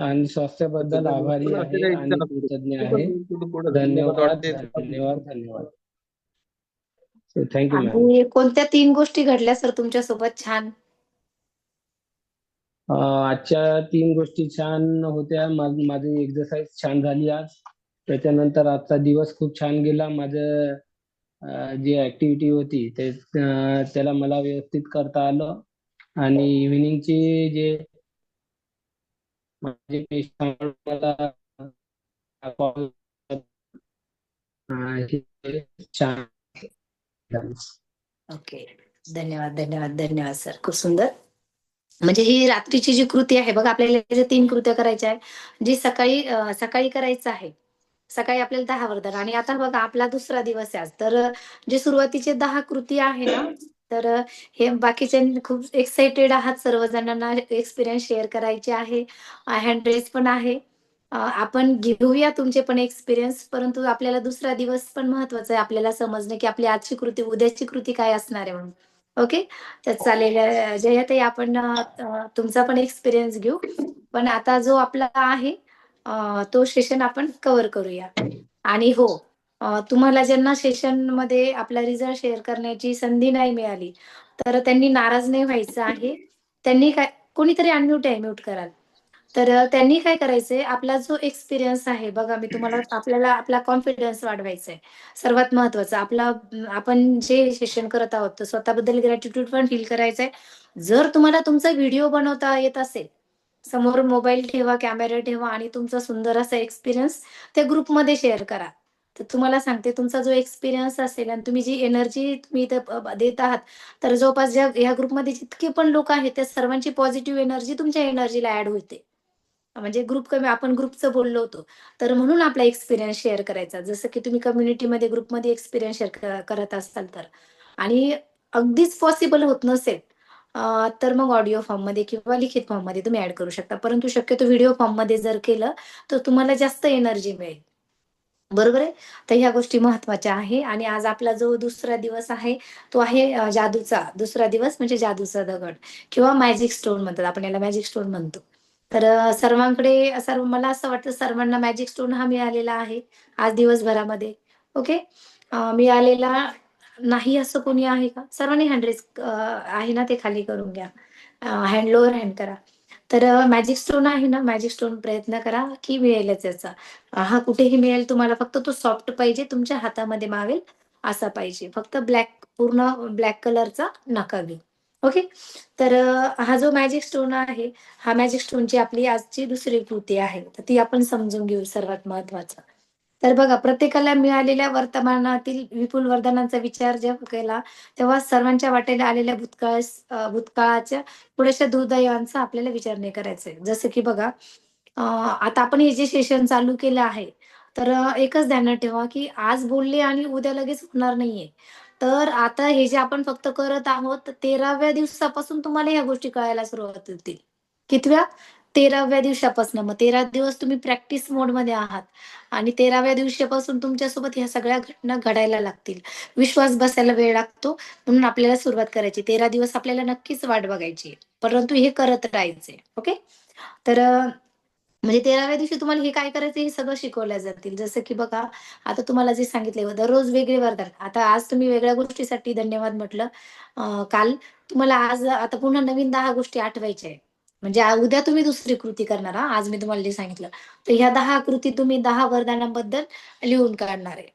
आणि स्वास्थ्याबद्दल आभारी आहे आणि कृतज्ञ आहे. धन्यवाद धन्यवाद धन्यवाद. Thank you ma'am. आणि कोणत्या 3 गोष्टी घडल्या सर तुमच्या सोबत छान? आजच्या 3 गोष्टी छान होत्या. माझी एक्सरसाइज छान झाली आज. त्याच्यानंतर आजचा दिवस खूप छान गेला. माझं जी ऍक्टिव्हिटी होती त्याला मला व्यवस्थित करता आलं. आणि इव्हिनिंगचे जे माझे पेशंट मला कॉल हे छान. ओके, धन्यवाद धन्यवाद धन्यवाद सर, खूप सुंदर. म्हणजे ही रात्रीची जी कृती आहे बघा, आपल्याला जे 3 कृत्या करायच्या आहे, जी सकाळी करायचं आहे. सकाळी आपल्याला 10 वरदान, आणि आता बघा आपला दुसरा दिवस आहे आज. तर जे सुरुवातीचे 10 कृती आहे ना, तर हे बाकीचे खूप एक्साइटेड आहात, सर्वजणांना एक्सपिरियन्स शेअर करायचे आहे. हँड रेस पण आहे. आपण घेऊया तुमचे पण एक्सपिरियन्स, परंतु आपल्याला दुसरा दिवस पण महत्वाचा आहे, आपल्याला समजणं की आपली आजची कृती, उद्याची कृती काय असणार आहे म्हणून. ओके, तर चालेल. जयाताई, आपण तुमचा पण एक्सपिरियन्स घेऊ. पण आता जो आपला आहे तो सेशन आपण कव्हर करूया. आणि हो, तुम्हाला ज्यांना सेशनमध्ये आपला रिझल्ट शेअर करण्याची संधी नाही मिळाली, तर त्यांनी नाराज नाही व्हायचं आहे. त्यांनी काय, कोणीतरी अनम्यूट आहे, म्यूट कराल. तर त्यांनी काय करायचंय, आपला जो एक्सपिरियन्स आहे बघा, मी तुम्हाला, आपल्याला आपला कॉन्फिडन्स वाढवायचा आहे. सर्वात महत्वाचं आपला, आपण जे सेशन करत आहोत तर स्वतःबद्दल ग्रॅटिट्यूड पण फील करायचं आहे. जर तुम्हाला तुमचा व्हिडिओ बनवता येत असेल, समोर मोबाईल ठेवा, कॅमेरा ठेवा, आणि तुमचा सुंदर असा एक्सपिरियन्स त्या ग्रुपमध्ये शेअर करा. तर तुम्हाला सांगते, तुमचा जो एक्सपिरियन्स असेल आणि तुम्ही जी एनर्जी तुम्ही इथं देत आहात, तर जवळपास ज्या या ग्रुपमध्ये जितके पण लोक आहेत, त्या सर्वांची पॉझिटिव्ह एनर्जी तुमच्या एनर्जीला ऍड होते. म्हणजे ग्रुप कमी, आपण ग्रुपचं बोललो होतो, तर म्हणून आपला एक्सपिरियन्स शेअर करायचा. जसं की तुम्ही कम्युनिटीमध्ये, ग्रुपमध्ये एक्सपिरियन्स शेअर करत असाल तर, आणि अगदीच पॉसिबल होत नसेल तर मग ऑडिओ फॉर्ममध्ये किंवा लिखित फॉर्ममध्ये तुम्ही ऍड करू शकता. परंतु शक्यतो व्हिडिओ फॉर्ममध्ये जर केलं तर तुम्हाला जास्त एनर्जी मिळेल. बरोबर आहे. तर ह्या गोष्टी महत्वाच्या आहे. आणि आज आपला जो दुसरा दिवस आहे, तो आहे जादूचा दुसरा दिवस, म्हणजे जादूचा दगड किंवा मॅजिक स्टोन म्हणतात, आपण याला मॅजिक स्टोन म्हणतो. तर सर्वांकडे, मला असं वाटतं सर्वांना मॅजिक स्टोन हा मिळालेला आहे आज दिवसभरामध्ये. ओके, मिळालेला नाही असं कोणी आहे का? सर्वांनी हँडरेस आहे ना, ते खाली करून घ्या. हँड लोअर हँड करा. तर मॅजिक स्टोन आहे ना, मॅजिक स्टोन प्रयत्न करा की मिळेलच याचा. हा कुठेही मिळेल तुम्हाला, फक्त तो सॉफ्ट पाहिजे, तुमच्या हातामध्ये मावेल असा पाहिजे. फक्त ब्लॅक, पूर्ण ब्लॅक कलरचा नका घेऊ. ओके, तर हा जो मॅजिक स्टोन आहे, हा मॅजिक स्टोनची आपली आजची दुसरी कृती आहे, तर ती आपण समजून घेऊ. सर्वात महत्वाचं तर बघा, प्रत्येकाला मिळालेल्या वर्तमानातील विपुल वरदानांचा विचार जेव्हा केला, तेव्हा सर्वांच्या वाटेला आलेल्या भूतकाळाच्या थोड्याशा दुर्दैवांचा आपल्याला विचार नाही करायचा आहे. जसं की बघा, आता आपण हे जे सेशन चालू केलं आहे, तर एकच ध्यानात ठेवा की आज बोलले आणि उद्या लगेच होणार नाहीये. तर आता हे जे आपण फक्त करत आहोत, 13व्या दिवसापासून तुम्हाला ह्या गोष्टी कळायला सुरुवात होतील. कितव्या? 13व्या दिवसापासून. मग 13 दिवस तुम्ही प्रॅक्टिस मोडमध्ये आहात, आणि 13व्या दिवसापासून तुमच्यासोबत ह्या सगळ्या घटना घडायला लागतील. विश्वास बसायला वेळ लागतो, म्हणून आपल्याला सुरुवात करायची. 13 दिवस आपल्याला नक्कीच वाट बघायची, परंतु हे करत राहायचे. ओके, तर म्हणजे 13व्या दिवशी तुम्हाला हे काय करायचं हे सगळं शिकवल्या जातील. जसं की बघा, आता तुम्हाला जे सांगितले, दररोज वेगळे वरदान. आता आज तुम्ही वेगळ्या गोष्टीसाठी धन्यवाद म्हटलं. काल तुम्हाला, आज आता पुन्हा नवीन 10 गोष्टी आठवायच्या आहे. म्हणजे उद्या तुम्ही दुसरी कृती करणार. आज मी तुम्हाला जे सांगितलं, तर ह्या 10 कृती तुम्ही 10 वरदानांबद्दल लिहून काढणार आहे.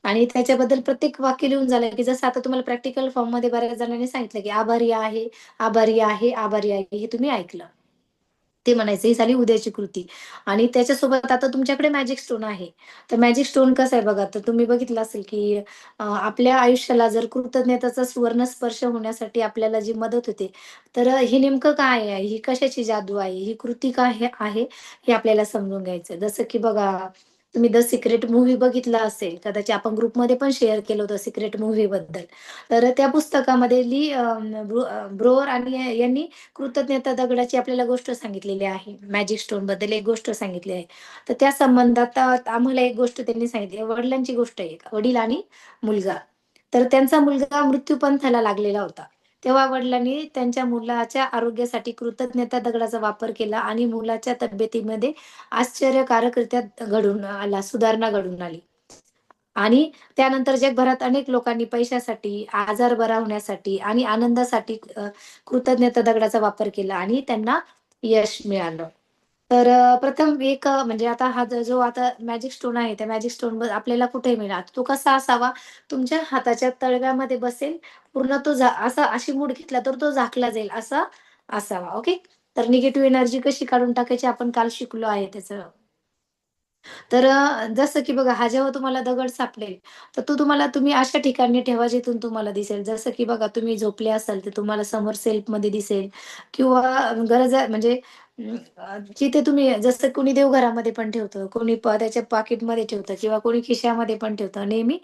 आणि त्याच्याबद्दल प्रत्येक वाक्य लिहून झालं की, जसं आता तुम्हाला प्रॅक्टिकल फॉर्म मध्ये बऱ्याच जणांनी सांगितलं की आभारी आहे, आभारी आहे, आभारी आहे, हे तुम्ही ऐकलं. ते म्हणायचं, ही झाली उद्याची कृती. आणि त्याच्यासोबत आता तुमच्याकडे मॅजिक स्टोन आहे. तर मॅजिक स्टोन कसं आहे बघा, तर तुम्ही बघितलं असेल की आपल्या आयुष्याला जर कृतज्ञताचा सुवर्ण स्पर्श होण्यासाठी आपल्याला जी मदत होते, तर हे नेमकं काय आहे, ही कशाची जादू आहे, ही कृती काय आहे, हे आपल्याला समजून घ्यायचं. जसं की बघा, तुम्ही द सिक्रेट मूव्ही बघितला असेल, कदाचित आपण ग्रुपमध्ये पण शेअर केलं होतं सिक्रेट मूव्ही बद्दल. तर त्या पुस्तकामध्ये ब्रोअर आणि यांनी कृतज्ञता दगडाची आपल्याला गोष्ट सांगितलेली आहे. मॅजिक स्टोन बद्दल एक गोष्ट सांगितली आहे. तर त्या संबंधात आम्हाला एक गोष्ट त्यांनी सांगितली, वडिलांची गोष्ट आहे, वडील आणि मुलगा. तर त्यांचा मुलगा मृत्यूपंथाला लागलेला होता. तेव्हा वडिलांनी त्यांच्या मुलाच्या आरोग्यासाठी कृतज्ञता दगडाचा वापर केला, आणि मुलाच्या तब्येतीमध्ये आश्चर्यकारकरित्या सुधारणा घडून आली. आणि त्यानंतर जगभरात अनेक लोकांनी पैशासाठी, आजार बरा होण्यासाठी आणि आनंदासाठी कृतज्ञता दगडाचा वापर केला, आणि त्यांना यश मिळालं. तर प्रथम एक म्हणजे आता हा जो आता मॅजिक स्टोन आहे, त्या मॅजिक स्टोन आपल्याला कुठे मिळाला, तो कसा असावा, तुमच्या हाताच्या तळव्यामध्ये बसेल, पूर्ण तो असा, अशी मूठ घेतला तर तो झाकला जाईल, असा असावा. ओके. तर निगेटिव्ह एनर्जी कशी काढून टाकायची आपण काल शिकलो आहे त्याचं. तर जसं की बघा, हा जेव्हा तुम्हाला दगड सापडेल, तर तो तुम्ही अशा ठिकाणी ठेवा जिथून तुम्हाला दिसेल. जसं की बघा, तुम्ही झोपले असाल तर तुम्हाला समोर सेल्फमध्ये दिसेल किंवा गरज आहे म्हणजे जिथे तुम्ही जसं कोणी देवघरामध्ये पण ठेवतं, कोणी त्याच्या पाकिटमध्ये ठेवतं किंवा कोणी खिशामध्ये पण ठेवतं. नेहमी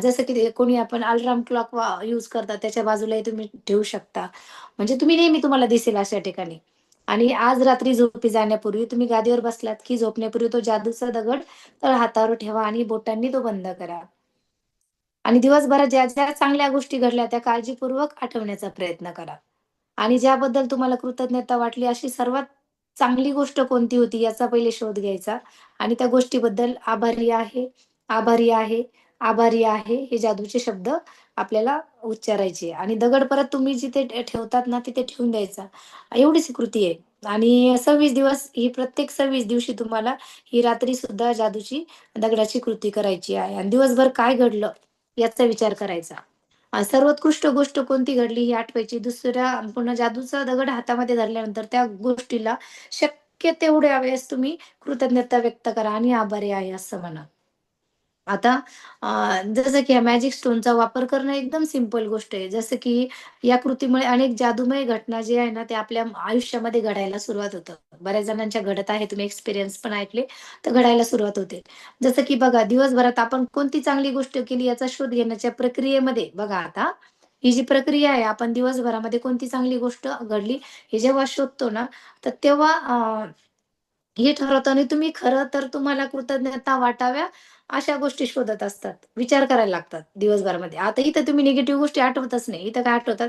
जसं की कोणी आपण अलार्म क्लॉक यूज करतात त्याच्या बाजूलाही तुम्ही ठेवू शकता. म्हणजे तुम्ही नेहमी तुम्हाला दिसेल अशा ठिकाणी. आणि आज रात्री झोपी जाण्यापूर्वी तुम्ही गादीवर बसलात की झोपण्यापूर्वी तो जादूचा दगड तळ हातावर ठेवा आणि बोटांनी तो बंद करा. आणि दिवसभरात ज्या ज्या चांगल्या गोष्टी घडल्या त्या काळजीपूर्वक आठवण्याचा प्रयत्न करा. आणि ज्याबद्दल तुम्हाला कृतज्ञता वाटली अशी सर्वात चांगली गोष्ट कोणती होती याचा पहिले शोध घ्यायचा आणि त्या गोष्टीबद्दल आभारी आहे, आभारी आहे, आभारी आहे हे जादूचे शब्द आपल्याला उच्चारायचे आणि दगड परत तुम्ही जिथे ठेवतात ना तिथे ठेवून द्यायचा. एवढीच ही कृती आहे. आणि 26 दिवस ही प्रत्येक 26 दिवशी तुम्हाला ही रात्री सुद्धा जादूची दगडाची कृती करायची आहे आणि दिवसभर काय घडलं याचा विचार करायचा. सर्वोत्कृष्ट गोष्ट कोणती घडली ही आठवायची. दुसऱ्या पुन्हा जादूचा दगड हातामध्ये धरल्यानंतर त्या गोष्टीला शक्य तेवढ्या वेळेस तुम्ही कृतज्ञता व्यक्त करा आणि आभारी आहे असं म्हणा. आता जसं की मॅजिक स्टोनचा वापर करणं एकदम सिंपल गोष्ट आहे. जसं की या कृतीमुळे अनेक जादूमय घटना जे आहे ना, ते आपल्या आयुष्यामध्ये घडायला सुरुवात होतं. बऱ्याच जणांच्या घडत आहे. तुम्ही एक्सपिरियन्स पण ऐकले, तर घडायला सुरुवात होते. जसं की बघा, दिवसभरात आपण कोणती चांगली गोष्ट केली याचा शोध घेण्याच्या प्रक्रियेमध्ये बघा आता, ही जी प्रक्रिया आहे, आपण दिवसभरामध्ये कोणती चांगली गोष्ट घडली हे जेव्हा शोधतो ना, तर तेव्हा हे ठरवतं आणि तुम्ही खरं तर तुम्हाला कृतज्ञता वाटाव्या अशा गोष्टी शोधत असतात. विचार करायला लागतात दिवसभरामध्ये. आता इथं तुम्ही निगेटिव्ह गोष्टी आठवतच नाही. इथं काय आठवतात,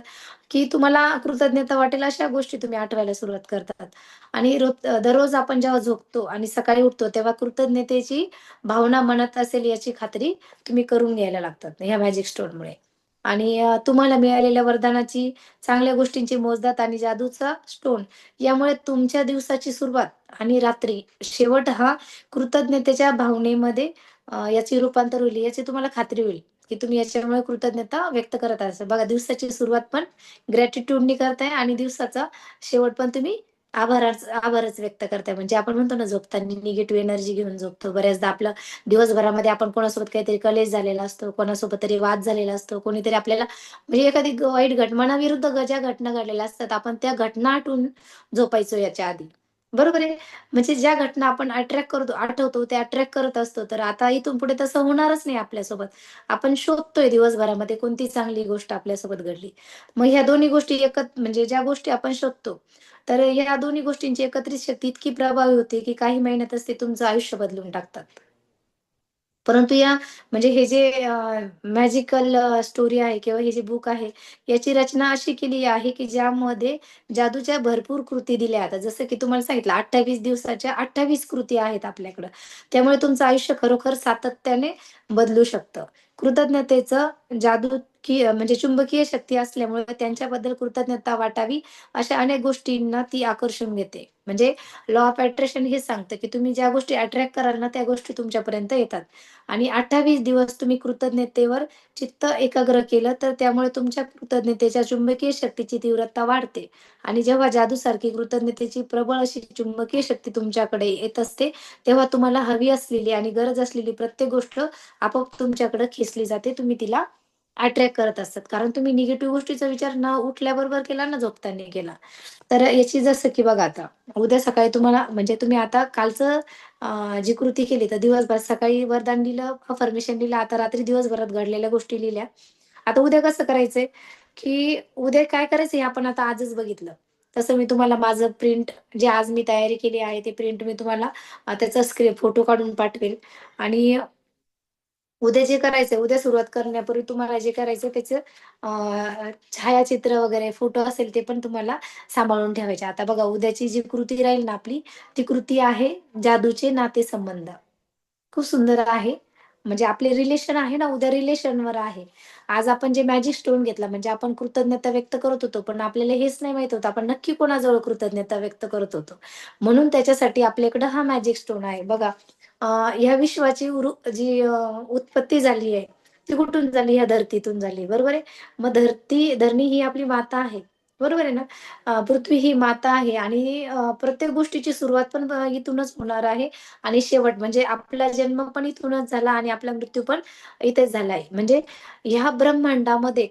की तुम्हाला कृतज्ञता वाटेल अशा गोष्टी तुम्ही आठवायला सुरुवात करतात. आणि दररोज आपण जेव्हा झोपतो आणि सकाळी उठतो तेव्हा कृतज्ञतेची भावना मनात असेल याची खात्री तुम्ही करून घ्यायला लागतात ह्या मॅजिक स्टोनमुळे. आणि तुम्हाला मिळालेल्या वरदानाची, चांगल्या गोष्टींची मोजदाद आणि जादूचा स्टोन यामुळे तुमच्या दिवसाची सुरुवात आणि रात्री शेवट हा कृतज्ञतेच्या भावनेमध्ये याचे रूपांतर होईल याची तुम्हाला खात्री होईल, की तुम्ही याच्यामुळे कृतज्ञता व्यक्त करत असाल. बघा, दिवसाची सुरुवात पण ग्रॅटिट्यूडनी करताय आणि दिवसाचा शेवट पण तुम्ही आभारच व्यक्त करताय. म्हणजे आपण म्हणतो ना, झोपताना निगेटिव्ह एनर्जी घेऊन झोपतो. बऱ्याचदा आपलं दिवसभरामध्ये आपण कोणासोबत काहीतरी कलेश झालेला असतो, कोणासोबत तरी वाद झालेला असतो, कोणीतरी आपल्याला म्हणजे एखादी वाईट मनाविरुद्ध ज्या घटना घडलेल्या असतात, आपण त्या घटना आठवून झोपायचो याच्या आधी. बरोबर आहे. म्हणजे ज्या घटना आपण आठवतो त्या अट्रॅक्ट करत असतो. तर आता इथून पुढे तसं होणारच नाही आपल्यासोबत. आपण शोधतोय दिवसभरामध्ये कोणती चांगली गोष्ट आपल्यासोबत घडली. मग ह्या दोन्ही गोष्टी म्हणजे ज्या गोष्टी आपण शोधतो, तर या दोन्ही गोष्टींची एकत्रित शक्ती इतकी प्रभावी होते, की काही महिन्यातच ते तुमचं आयुष्य बदलून टाकतात. परंतु म्हणजे हे जे मॅजिकल स्टोरी आहे किंवा हे जे बुक आहे, याची रचना अशी केली आहे, की ज्यामध्ये जादूच्या भरपूर कृती दिल्या आहेत. जसं की तुम्हाला सांगितलं 28 दिवसाच्या 28 कृती आहेत आपल्याकडं. त्यामुळे तुमचं आयुष्य खरोखर सातत्याने बदलू शकतं. कृतज्ञतेचं म्हणजे चुंबकीय शक्ती असल्यामुळे त्यांच्याबद्दल कृतज्ञता वाटावी, अशा अनेक गोष्टींना ती आकर्षून घेते. म्हणजे लॉ ऑफ अट्रॅक्शन हे सांगतं, की तुम्ही ज्या गोष्टी अट्रॅक्ट कराल ना, त्या गोष्टी तुमच्यापर्यंत येतात. आणि 28 दिवस तुम्ही कृतज्ञतेवर चित्त एकाग्र केलं, तर त्यामुळे तुमच्या कृतज्ञतेच्या चुंबकीय शक्तीची तीव्रता वाढते. आणि जेव्हा जादूसारखी कृतज्ञतेची प्रबळ अशी चुंबकीय शक्ती तुमच्याकडे येत असते, तेव्हा तुम्हाला हवी असलेली आणि गरज असलेली प्रत्येक गोष्ट आपोआप तुमच्याकडे खेचली जाते. तुम्ही तिला अट्रॅक्ट करत असतात. कारण तुम्ही निगेटिव्ह गोष्टीचा विचार न उठल्याबरोबर केला ना झोपताना केला. तर याची जसं की बघा आता, उद्या सकाळी तुम्हाला म्हणजे तुम्ही आता कालचं जी कृती केली तर दिवसभर सकाळी वरदान लिहिलं, अफर्मेशन लिहिलं, आता रात्री दिवसभरात घडलेल्या गोष्टी लिहिल्या. आता उद्या कसं करायचंय, की उद्या काय करायचं हे आपण आता आजच बघितलं. तसं मी तुम्हाला माझं प्रिंट जे आज मी तयारी केली आहे ते प्रिंट मी तुम्हाला त्याचा फोटो काढून पाठवेल. आणि उद्या जे करायचंय, उद्या सुरुवात करण्यापूर्वी तुम्हाला जे करायचं त्याचं छायाचित्र वगैरे फोटो असेल ते पण तुम्हाला सांभाळून ठेवायचे. आता बघा, उद्याची जी कृती राहील ना आपली, ती कृती आहे जादूचे नातेसंबंध. खूप सुंदर आहे. म्हणजे आपले रिलेशन आहे ना, उद्या रिलेशनवर आहे. आज आपण जे मॅजिक स्टोन घेतला म्हणजे आपण कृतज्ञता व्यक्त करत होतो, पण आपल्याला हेच नाही माहीत होतं आपण नक्की कोणाजवळ कृतज्ञता व्यक्त करत होतो. म्हणून त्याच्यासाठी आपल्याकडं हा मॅजिक स्टोन आहे. बघा, ह्या विश्वाची जी उत्पत्ती झाली आहे, ती कुठून झाली? ह्या धरतीतून झाली, बरोबर आहे? मग धरणी ही आपली माता आहे. बरोबर आहे ना? पृथ्वी ही माता आहे आणि प्रत्येक गोष्टीची सुरुवात पण इथूनच होणार आहे आणि शेवट म्हणजे आपला जन्म पण इथूनच झाला आणि आपला मृत्यू पण इथेच झाला आहे. म्हणजे ह्या ब्रह्मांडामध्ये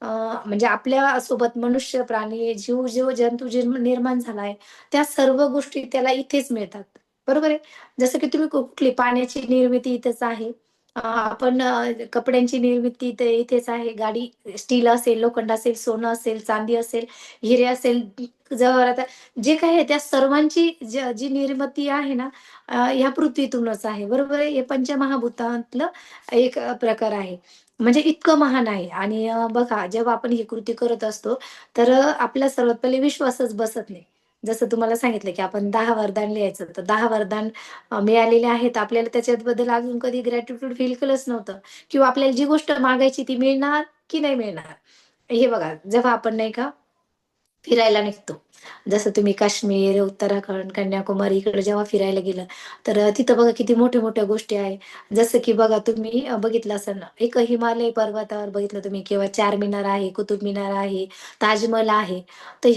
अ, म्हणजे आपल्या सोबत मनुष्य, प्राणी, जीव, जीव जंतू जे निर्माण झाला आहे, त्या सर्व गोष्टी त्याला इथेच मिळतात. बरोबर आहे? जसं की तुम्ही कुठली पाण्याची निर्मिती इथेच आहे. आपण कपड्यांची निर्मिती इथेच आहे. गाडी स्टील असेल, लोखंड असेल, सोनं असेल, चांदी असेल, हिरे असेल, जवाहरात जे काही आहे त्या सर्वांची जी निर्मिती आहे ना, ह्या पृथ्वीतूनच आहे. बरोबर आहे? हे पंचमहाभूतातलं एक प्रकार आहे. म्हणजे इतकं महान आहे आणि बघा जेव्हा आपण ही कृती करत असतो, तर आपला सर्वात पहिले विश्वासच बसत नाही. जसं तुम्हाला सांगितलं, की आपण 10 वरदान लिहायचं. तर 10 वरदान मिळालेले आहेत. आपल्याला त्याच्याबद्दल अजून कधी ग्रॅटिट्यूड फील केलंच नव्हतं किंवा आपल्याला जी गोष्ट मागायची ती मिळणार की नाही मिळणार? हे बघा, जेव्हा आपण नाही का फिरायला निघतो. जसं तुम्ही काश्मीर, उत्तराखंड, कन्याकुमारी इकडे जेव्हा फिरायला गेलं, तर तिथं बघा किती मोठ्या-मोठ्या गोष्टी आहे. जसं की बघा तुम्ही बघितलं असेल ना, एक हिमालय पर्वतावर बघितलं तुम्ही किंवा चारमिनार आहे, कुतुब मिनार आहे, ताजमहल आहे. तर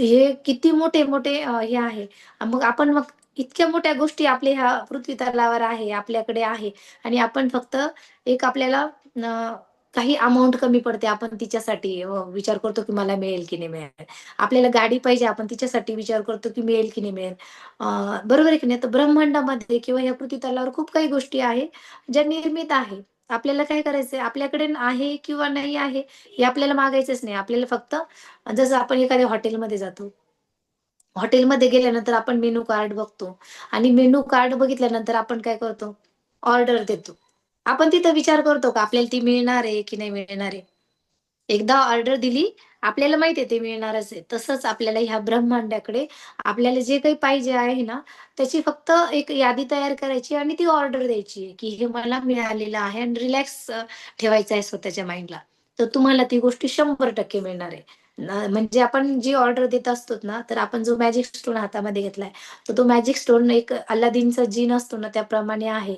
हे किती मोठे-मोठे हे आहे. मग आपण इतक्या मोठ्या गोष्टी आपल्या ह्या पृथ्वी तलावर आहे, आपल्याकडे आहे आणि आपण फक्त एक आपल्याला काही अमाउंट कमी पडते. आपण तिच्यासाठी विचार करतो की मला मिळेल की नाही मिळेल. आपल्याला गाडी पाहिजे, आपण तिच्यासाठी विचार करतो की मिळेल की नाही मिळेल. बरोबर आहे की नाही? तर ब्रह्मांडामध्ये किंवा या पृथ्वीतलावर खूप काही गोष्टी आहे, ज्या निर्मित आहे. आपल्याला काय करायचंय, आपल्याकडे आहे किंवा नाही आहे, हे आपल्याला मागायचंच नाही. आपल्याला फक्त जसं आपण एखाद्या हॉटेलमध्ये जातो. हॉटेलमध्ये गेल्यानंतर आपण मेनू कार्ड बघतो आणि मेनू कार्ड बघितल्यानंतर आपण काय करतो? ऑर्डर देतो. आपण तिथं विचार करतो का आपल्याला ती मिळणार आहे की नाही मिळणार आहे? एकदा ऑर्डर दिली, आपल्याला माहिती आहे ते मिळणारच आहे. तसंच आपल्याला ह्या ब्रह्मांडाकडे आपल्याला जे काही पाहिजे आहे ना, त्याची फक्त एक यादी तयार करायची आणि ती ऑर्डर द्यायची आहे, की हे मला मिळालेलं आहे आणि रिलॅक्स ठेवायचं आहे स्वतःच्या माइंडला. तर तुम्हाला ती गोष्ट 100% मिळणार आहे. म्हणजे आपण जी ऑर्डर देत असतो ना, तर आपण जो मॅजिक स्टोन हातामध्ये घेतलाय, तर तो मॅजिक स्टोन एक अलादीनचा जिन असतो ना, त्याप्रमाणे आहे.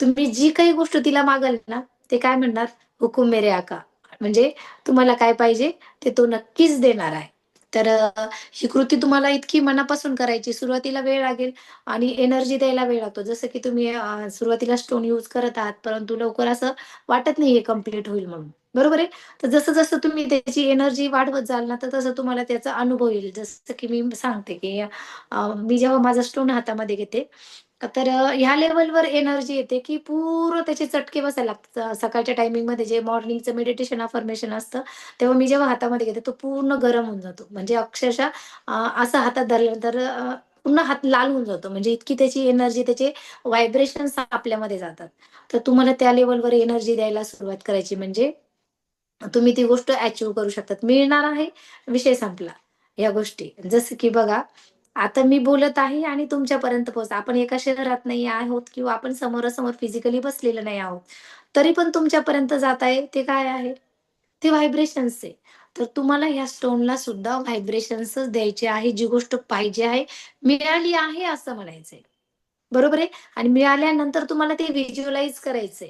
तुम्ही जी काही गोष्ट तिला मागाल ना, ते काय म्हणणार, "हुकुम मेरे आका." म्हणजे तुम्हाला काय पाहिजे ते तो नक्कीच देणार आहे. तर ही कृती तुम्हाला इतकी मनापासून करायची. सुरुवातीला वेळ लागेल आणि एनर्जी द्यायला वेळ लागतो. जसं की तुम्ही सुरुवातीला स्टोन यूज करत आहात, परंतु लवकर असं वाटत नाही हे कंप्लीट होईल म्हणून. बरोबर आहे? तर जसं-जसं तुम्ही त्याची एनर्जी वाढवत जाल ना, तर तसं तुम्हाला त्याचा अनुभव येईल. जसं की मी सांगते, की मी जेव्हा माझा स्टोन हातामध्ये घेते, तर ह्या लेव्हलवर एनर्जी येते, की पूर्ण त्याचे चटके बसायला लागतात. सकाळच्या टायमिंगमध्ये जे मॉर्निंगचं मेडिटेशन अफर्मेशन असतं, तेव्हा मी जेव्हा हातामध्ये घेते, तो पूर्ण गरम होऊन जातो. म्हणजे अक्षरशः असं हातात धरल्यानंतर पूर्ण हात लाल होऊन जातो. म्हणजे इतकी त्याची एनर्जी, त्याचे व्हायब्रेशन्स आपल्यामध्ये जातात. तर तुम्हाला त्या लेव्हलवर एनर्जी द्यायला सुरुवात करायची म्हणजे तुम्ही ती गोष्ट अचीव्ह करू शकतात. मिळणार आहे, विषय संपला. या गोष्टी. जसं की बघा, आता मी बोलत आहे आणि तुमच्यापर्यंत पोहोचते. आपण एका शहरात नाही आहोत किंवा आपण समोरासमोर फिजिकली बसलेलो नाही आहोत. तरी पण तुमच्यापर्यंत जात आहे, ते काय आहे? ते व्हायब्रेशन्स आहे. तर तुम्हाला ह्या स्टोनला सुद्धा व्हायब्रेशन्सच द्यायचे आहे. जी गोष्ट पाहिजे आहे, मिळाली आहे असं म्हणायचंय. बरोबर आहे? आणि मिळाल्यानंतर तुम्हाला ते व्हिज्युअलाइज करायचंय.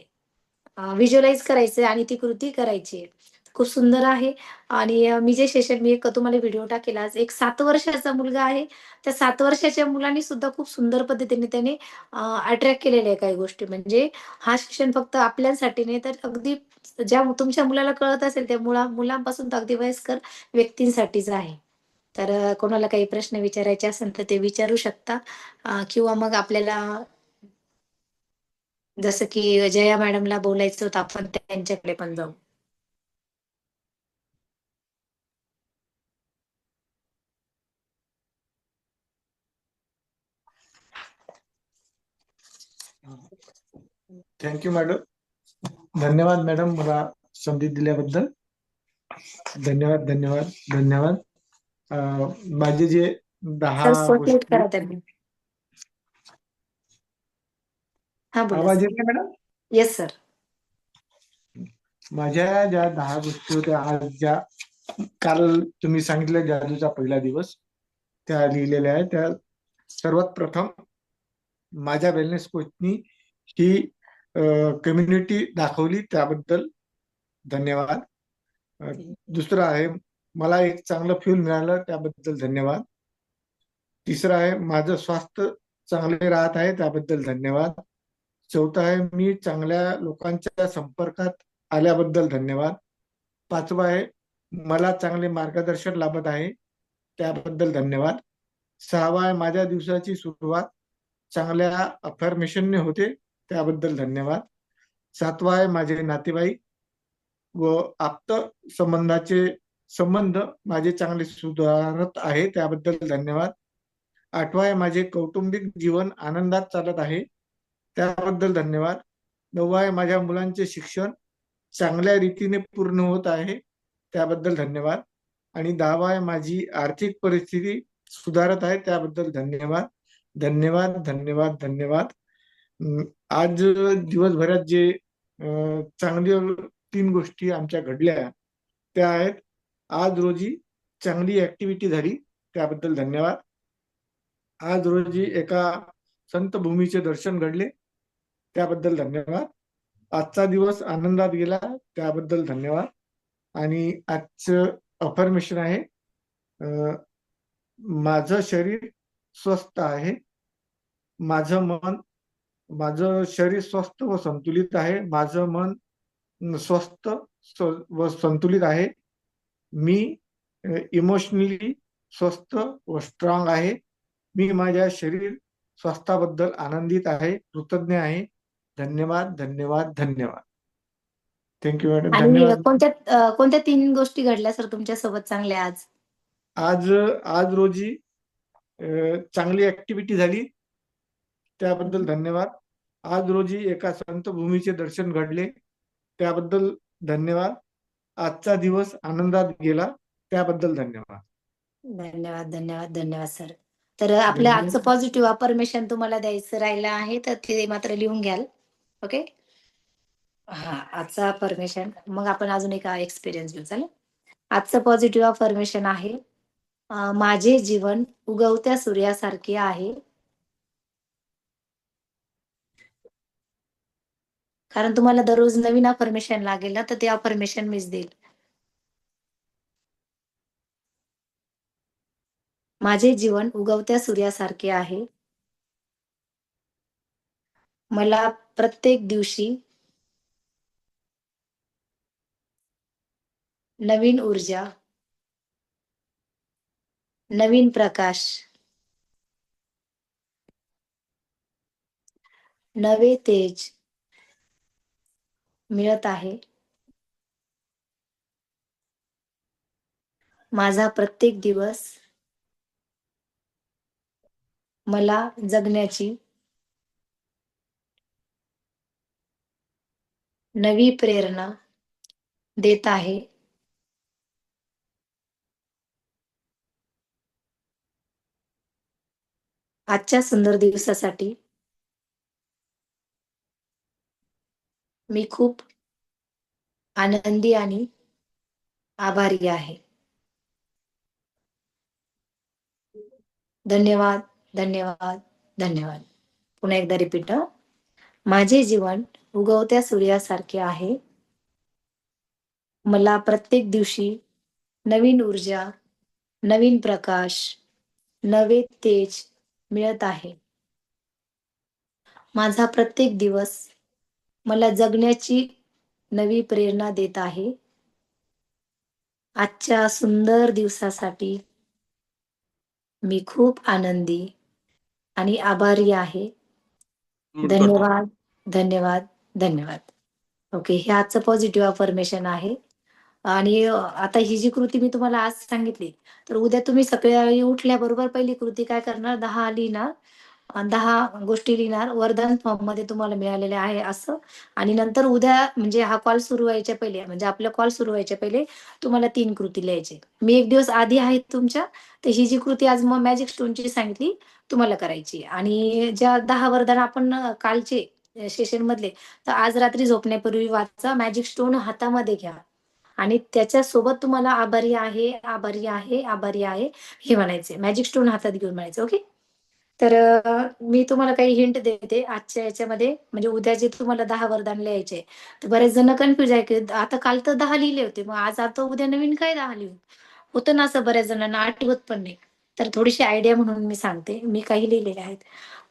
करायचंय आणि ती कृती करायची आहे. खूप सुंदर आहे आणि मी एक तुम्हाला व्हिडिओ टाकेल आज. एक 7 वर्षाचा मुलगा आहे. त्या 7 वर्षाच्या मुलाने सुद्धा खूप सुंदर पद्धतीने त्याने अट्रॅक्ट केलेल्या आहे काही गोष्टी. म्हणजे हा शिक्षण फक्त आपल्यासाठी नाही, तर अगदी ज्या तुमच्या मुलाला कळत असेल त्या मुलांपासून तर अगदी वयस्कर व्यक्तींसाठीच आहे. तर कोणाला काही प्रश्न विचारायचे असेल तर ते विचारू शकता किंवा मग आपल्याला जसं की जया मॅडमला बोलायचं होतं, आपण त्यांच्याकडे पण जाऊ. Thank you madam. धन्यवाद मॅडम, मला संधी दिल्याबद्दल. धन्यवाद धन्यवाद धन्यवाद. माझे जे 10 सर सपोर्ट गोष्टी, करा त्यांनी. हां, बोला आवाज सर. येते मॅडम? Yes sir. माझ्या ज्या 10 गोष्टी होत्या, आज ज्या काल तुम्ही सांगितलं जादूचा पहिला दिवस, त्या लिहिलेल्या आहेत. त्या सर्वात प्रथम माझ्या वेलनेस कोचनी ही कम्युनिटी दाखवली, त्याबद्दल धन्यवाद. दुसरं आहे, मला एक चांगलं फ्यूल मिळालं त्याबद्दल धन्यवाद. तिसरं आहे माझं स्वास्थ्य चांगले राहत आहे त्याबद्दल धन्यवाद. चौथं आहे मी चांगल्या लोकांच्या संपर्कात आल्याबद्दल धन्यवाद. पाचवं आहे मला चांगले मार्गदर्शन लाभत आहे त्याबद्दल धन्यवाद. सहावा आहे माझ्या दिवसाची सुरुवात चांगल्या अफर्मेशनने होते त्याबद्दल धन्यवाद. सातवा आहे माझे नातेवाईक व आप्त संबंध माझे चांगले सुधारत आहे त्याबद्दल धन्यवाद. आठवा आहे माझे कौटुंबिक जीवन आनंदात चालत आहे त्याबद्दल धन्यवाद. नववा आहे माझ्या मुलांचे शिक्षण चांगल्या रीतीने पूर्ण होत आहे त्याबद्दल धन्यवाद. आणि दहावा आहे माझी आर्थिक परिस्थिती सुधारत आहे त्याबद्दल धन्यवाद. धन्यवाद धन्यवाद धन्यवाद. आज दिवसभरात जे चांगल्या 3 गोष्टी आमच्या घडल्या त्या आहेत. आज रोजी चांगली ऍक्टिव्हिटी झाली त्याबद्दल धन्यवाद. आज रोजी एका संत भूमीचे दर्शन घडले त्याबद्दल धन्यवाद. आजचा दिवस आनंदात गेला त्याबद्दल धन्यवाद. आणि आजचं अफर्मेशन आहे माझं शरीर स्वस्थ आहे, माझं शरीर स्वस्थ व संतुलित आहे, माझं मन स्वस्थ व संतुलित आहे, मी इमोशनली स्वस्थ व स्ट्रॉंग आहे, मी माझ्या शरीर स्वास्थ्याबद्दल आनंदित आहे, कृतज्ञ आहे. धन्यवाद धन्यवाद धन्यवाद. Thank you madam. आणि धन्यवाद. कोणत्या 3 गोष्टी घडल्या सर तुमच्या सोबत चांगल्या आज? आज रोजी चांगली ऍक्टिव्हिटी झाली त्याबद्दल धन्यवाद. आज रोजी एका संत भूमीचे दर्शन घडले त्याबद्दल धन्यवाद. आजचा दिवस आनंदात गेला त्याबद्दल धन्यवाद. धन्यवाद धन्यवाद धन्यवाद सर. तर आपलं आजचं पॉझिटिव्ह अफर्मेशन तुम्हाला द्यायचं राहिलं आहे तर ते मात्र लिहून घ्याल. ओके. हा आजचा अफर्मेशन. मग आपण अजून एक एक्सपिरियन्स घेऊ. चालेल. आजचं पॉझिटिव्ह अफर्मेशन आहे माझे जीवन उगवत्या सूर्यासारखे आहे. कारण तुम्हाला दररोज नवीन अफर्मेशन लागेल ना तर ते अफर्मेशन मीच देईल. माझे जीवन उगवत्या सूर्यासारखे आहे. मला प्रत्येक दिवशी नवीन ऊर्जा, नवीन प्रकाश, नवे तेज मिळत आहे. माझा प्रत्येक दिवस मला जगण्याची नवी प्रेरणा देत आहे. आजच्या सुंदर दिवसासाठी मी खूप आनंदी आणि आभारी आहे. धन्यवाद धन्यवाद धन्यवाद. पुन्हा एकदा रिपीट. माझे जीवन उगवत्या सूर्यासारखे आहे. मला प्रत्येक दिवशी नवीन ऊर्जा, नवीन प्रकाश, नवे तेज मिळत आहे. माझा प्रत्येक दिवस मला जगण्याची नवी प्रेरणा देत आहे. आजच्या सुंदर दिवसासाठी मी खूप आनंदी आणि आभारी आहे. धन्यवाद धन्यवाद धन्यवाद. ओके. हे आजचं पॉझिटिव्ह अफर्मेशन आहे. आणि आता ही जी कृती मी तुम्हाला आज सांगितली तर उद्या तुम्ही सकाळी उठल्याबरोबर पहिली कृती काय करणार? 10 लिहिणार, 10 गोष्टी लिहिणार वरदान फॉर्म मध्ये तुम्हाला मिळालेले आहे असं. आणि नंतर उद्या म्हणजे हा कॉल सुरू व्हायच्या पहिले म्हणजे आपला कॉल सुरू व्हायच्या पहिले तुम्हाला 3 कृती लिहायचे. मी एक दिवस आधी आहे तुमच्या. तर ही जी कृती आज मग मॅजिक स्टोनची सांगितली तुम्हाला करायची. आणि ज्या 10 वरदान आपण कालचे सेशन मधले तर आज रात्री झोपण्यापूर्वी वाचा. मॅजिक स्टोन हातामध्ये घ्या आणि त्याच्या सोबत तुम्हाला आभारी आहे आभारी आहे आभारी आहे हे म्हणायचे. मॅजिक स्टोन हातात घेऊन म्हणायचं. ओके. तर मी तुम्हाला काही हिंट देते आजच्या याच्यामध्ये म्हणजे उद्या जे तुम्हाला 10 वरदान लिहायचे तर बरेच जण कन्फ्युज आहे की आता काल तर 10 लिहिले होते मग आज आता उद्या नवीन काय 10 लिहू. होतं ना असं बऱ्याच जणांना आठवत पण नाही. तर थोडीशी आयडिया म्हणून मी सांगते. मी काही लिहिलेले आहेत.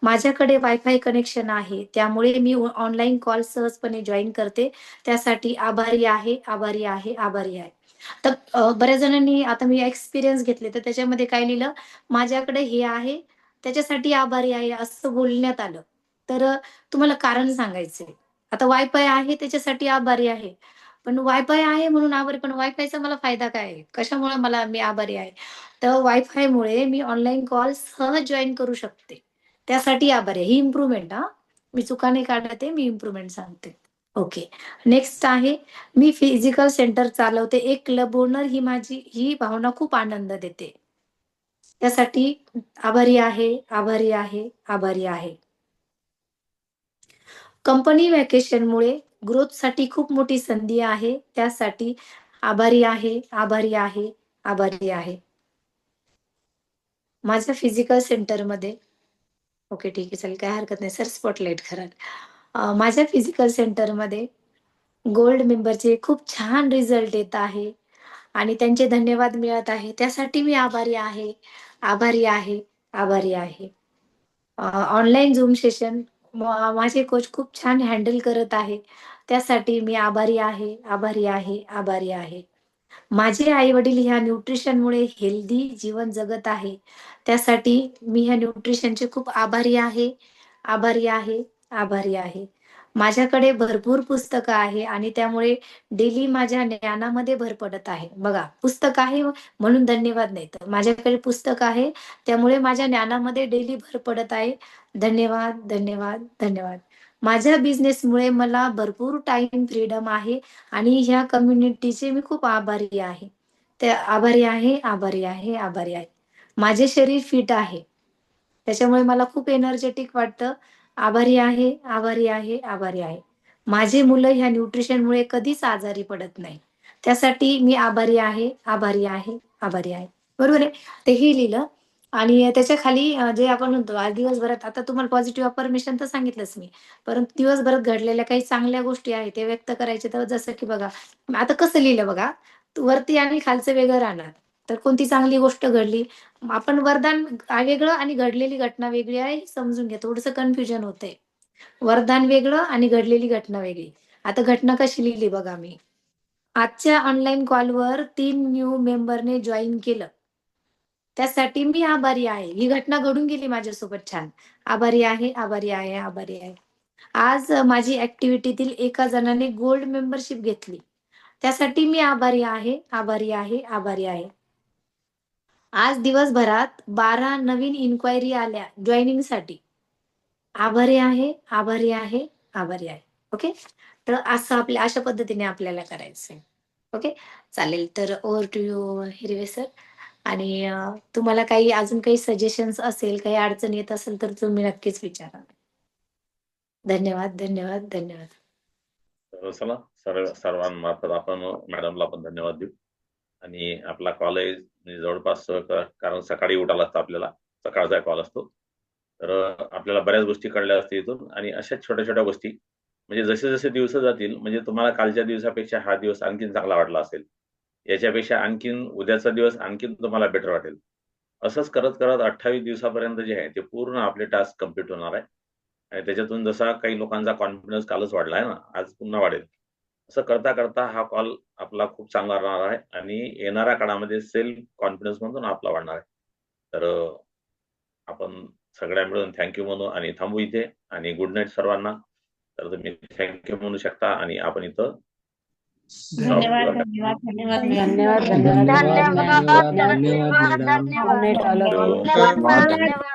माझ्याकडे वायफाय कनेक्शन आहे, त्यामुळे मी ऑनलाईन कॉल सहजपणे जॉईन करते. त्यासाठी आभारी आहे, आभारी आहे, आभारी आहे. तर बऱ्याच जणांनी आता मी एक्सपिरियन्स घेतले, तर त्याच्यामध्ये काय लिहिलं, माझ्याकडे हे आहे, त्याच्यासाठी आभारी आहे, असं बोलण्यात आलं. तर तुम्हाला कारण सांगायचंय. आता वायफाय आहे, त्याच्यासाठी आभारी आहे. पण वायफाय आहे म्हणून आभारी, पण वायफायचा मला फायदा काय आहे? कशामुळे मी आभारी आहे? तर वायफायमुळे मी ऑनलाईन कॉल सहज जॉइन करू शकते. त्यासाठी आभारी आहे. ही इम्प्रुव्हमेंट हां. मी चुका नाही काढत आहे, मी इम्प्रुव्हमेंट सांगते. ओके. नेक्स्ट आहे, मी फिजिकल सेंटर चालवते. एक क्लब ओनर ही भावना खूप आनंद देते. त्यासाठी आभारी आहे, आभारी आहे, आभारी आहे. कंपनी व्हॅकेशनमुळे ग्रोथसाठी खूप मोठी संधी आहे. त्यासाठी आभारी आहे, आभारी आहे, आभारी आहे. माझ्या फिजिकल सेंटरमध्ये ओके, ठीक आहे, चालेल, काही हरकत नाही सर, स्पॉटलाईट करा. माझ्या फिजिकल सेंटरमध्ये गोल्ड मेंबरचे खूप छान रिझल्ट येत आहे आणि त्यांचे धन्यवाद मिळत आहे. त्यासाठी मी आभारी आहे, आभारी आहे, आभारी आहे. ऑनलाईन झूम सेशन माझे कोच खूप छान हँडल करत आहे. त्यासाठी मी आभारी आहे, आभारी आहे, आभारी आहे. माझे आई-वडील ह्या न्यूट्रिशनमुळे हेल्दी जीवन जगत आहे. त्यासाठी मी ह्या न्यूट्रिशनचे खूप आभारी आहे, आभारी आहे, आभारी आहे. माझ्याकडे भरपूर पुस्तकं आहे आणि त्यामुळे डेली माझ्या ज्ञानामध्ये भर पडत आहे. बघा, पुस्तक आहे म्हणून धन्यवाद नाही, तर माझ्याकडे पुस्तक आहे, त्यामुळे माझ्या ज्ञानामध्ये डेली भर पडत आहे. धन्यवाद, धन्यवाद, धन्यवाद. माझ्या बिझनेसमुळे मला भरपूर टाईम फ्रीडम आहे आणि ह्या कम्युनिटीचे मी खूप आभारी आहे. ते आभारी आहे, आभारी आहे, आभारी आहे. माझे शरीर फिट आहे. त्याच्यामुळे मला खूप एनर्जेटिक वाटतं. आभारी आहे, आभारी आहे, आभारी आहे. माझी मुलं ह्या न्यूट्रिशनमुळे कधीच आजारी पडत नाही. त्यासाठी मी आभारी आहे, आभारी आहे, आभारी आहे. बरोबर आहे? तेही लिहिलं आणि त्याच्या खाली जे आपण म्हणतो आज दिवसभरात आता तुम्हाला पॉझिटिव्ह अफर्मेशन तर सांगितलंच मी. परंतु दिवसभरात घडलेल्या काही चांगल्या गोष्टी आहेत ते व्यक्त करायचे. तर जसं की बघा, आता कसं लिहिलं बघा, वरती आणि खालचं वेगळं राहणार. तर कोणती चांगली गोष्ट घडली, आपण वरदान वेगळं आणि घडलेली घटना वेगळी आहे, हे समजून घ्या. थोडंसं कन्फ्युजन होतंय. वरदान वेगळं आणि घडलेली घटना वेगळी. आता घटना कशी लिहिली बघा मी. आजच्या ऑनलाईन कॉलवर 3 न्यू मेंबरने जॉइन केलं. त्यासाठी मी आभारी आहे. ही घटना घडून गेली माझ्यासोबत छान. आभारी आहे, आभारी आहे, आभारी आहे. आज माझी ॲक्टिव्हिटीतील एका जणाने गोल्ड मेंबरशिप घेतली. त्यासाठी मी आभारी आहे, आभारी आहे, आभारी आहे. आज दिवसभरात 12 नवीन इन्क्वायरी आल्या जॉइनिंगसाठी. आभारी आहे, आभारी आहे, आभारी आहे. ओके. तर असं अशा पद्धतीने आपल्याला करायचंय. ओके. चालेल. तर over to you Hirwe sir. आणि तुम्हाला काही अजून काही सजेशन्स असेल, काही अडचण येत असेल तर तुम्ही नक्कीच विचारा. धन्यवाद, धन्यवाद, धन्यवाद. तर चला, सर्वांमार्फत आपण मॅडमला पण धन्यवाद देऊ. आणि आपला कॉलेज म्हणजे जवळपास कारण सकाळी उठायला लागतं आपल्याला, सकाळचा कॉल असतो. तर आपल्याला बऱ्याच गोष्टी कळल्या असतील इथून आणि अशाच छोट्या छोट्या गोष्टी म्हणजे जसे जसे दिवस जातील म्हणजे तुम्हाला कालच्या दिवसापेक्षा हा दिवस आणखीन चांगला वाटला असेल, याच्यापेक्षा आणखीन उद्याचा दिवस आणखीन तुम्हाला बेटर वाटेल. असंच करत करत 28 दिवसापर्यंत जे आहे ते पूर्ण आपले टास्क कम्प्लीट होणार आहे आणि त्याच्यातून जसा काही लोकांचा कॉन्फिडन्स कालच वाढला आहे ना, आज पुन्हा वाढेल. असं करता करता हा कॉल आपला खूप चांगला राहणार आहे आणि येणाऱ्या काळामध्ये सेल्फ कॉन्फिडन्स म्हणून आपला वाढणार आहे. तर आपण सगळ्या मिळून थँक्यू म्हणू आणि थांबू इथे आणि गुड नाईट सर्वांना. तर तुम्ही थँक्यू म्हणू शकता आणि आपण इथं धन्यवाद, stop धन्यवाद, धन्यवाद, धन्यवाद. धन्यवाद, धन्यवाद, धन्यवाद, धन्यवाद, धन्यवाद, मॅडम. धन्यवाद, Good night, all of you. धन्यवाद, धन्यवाद.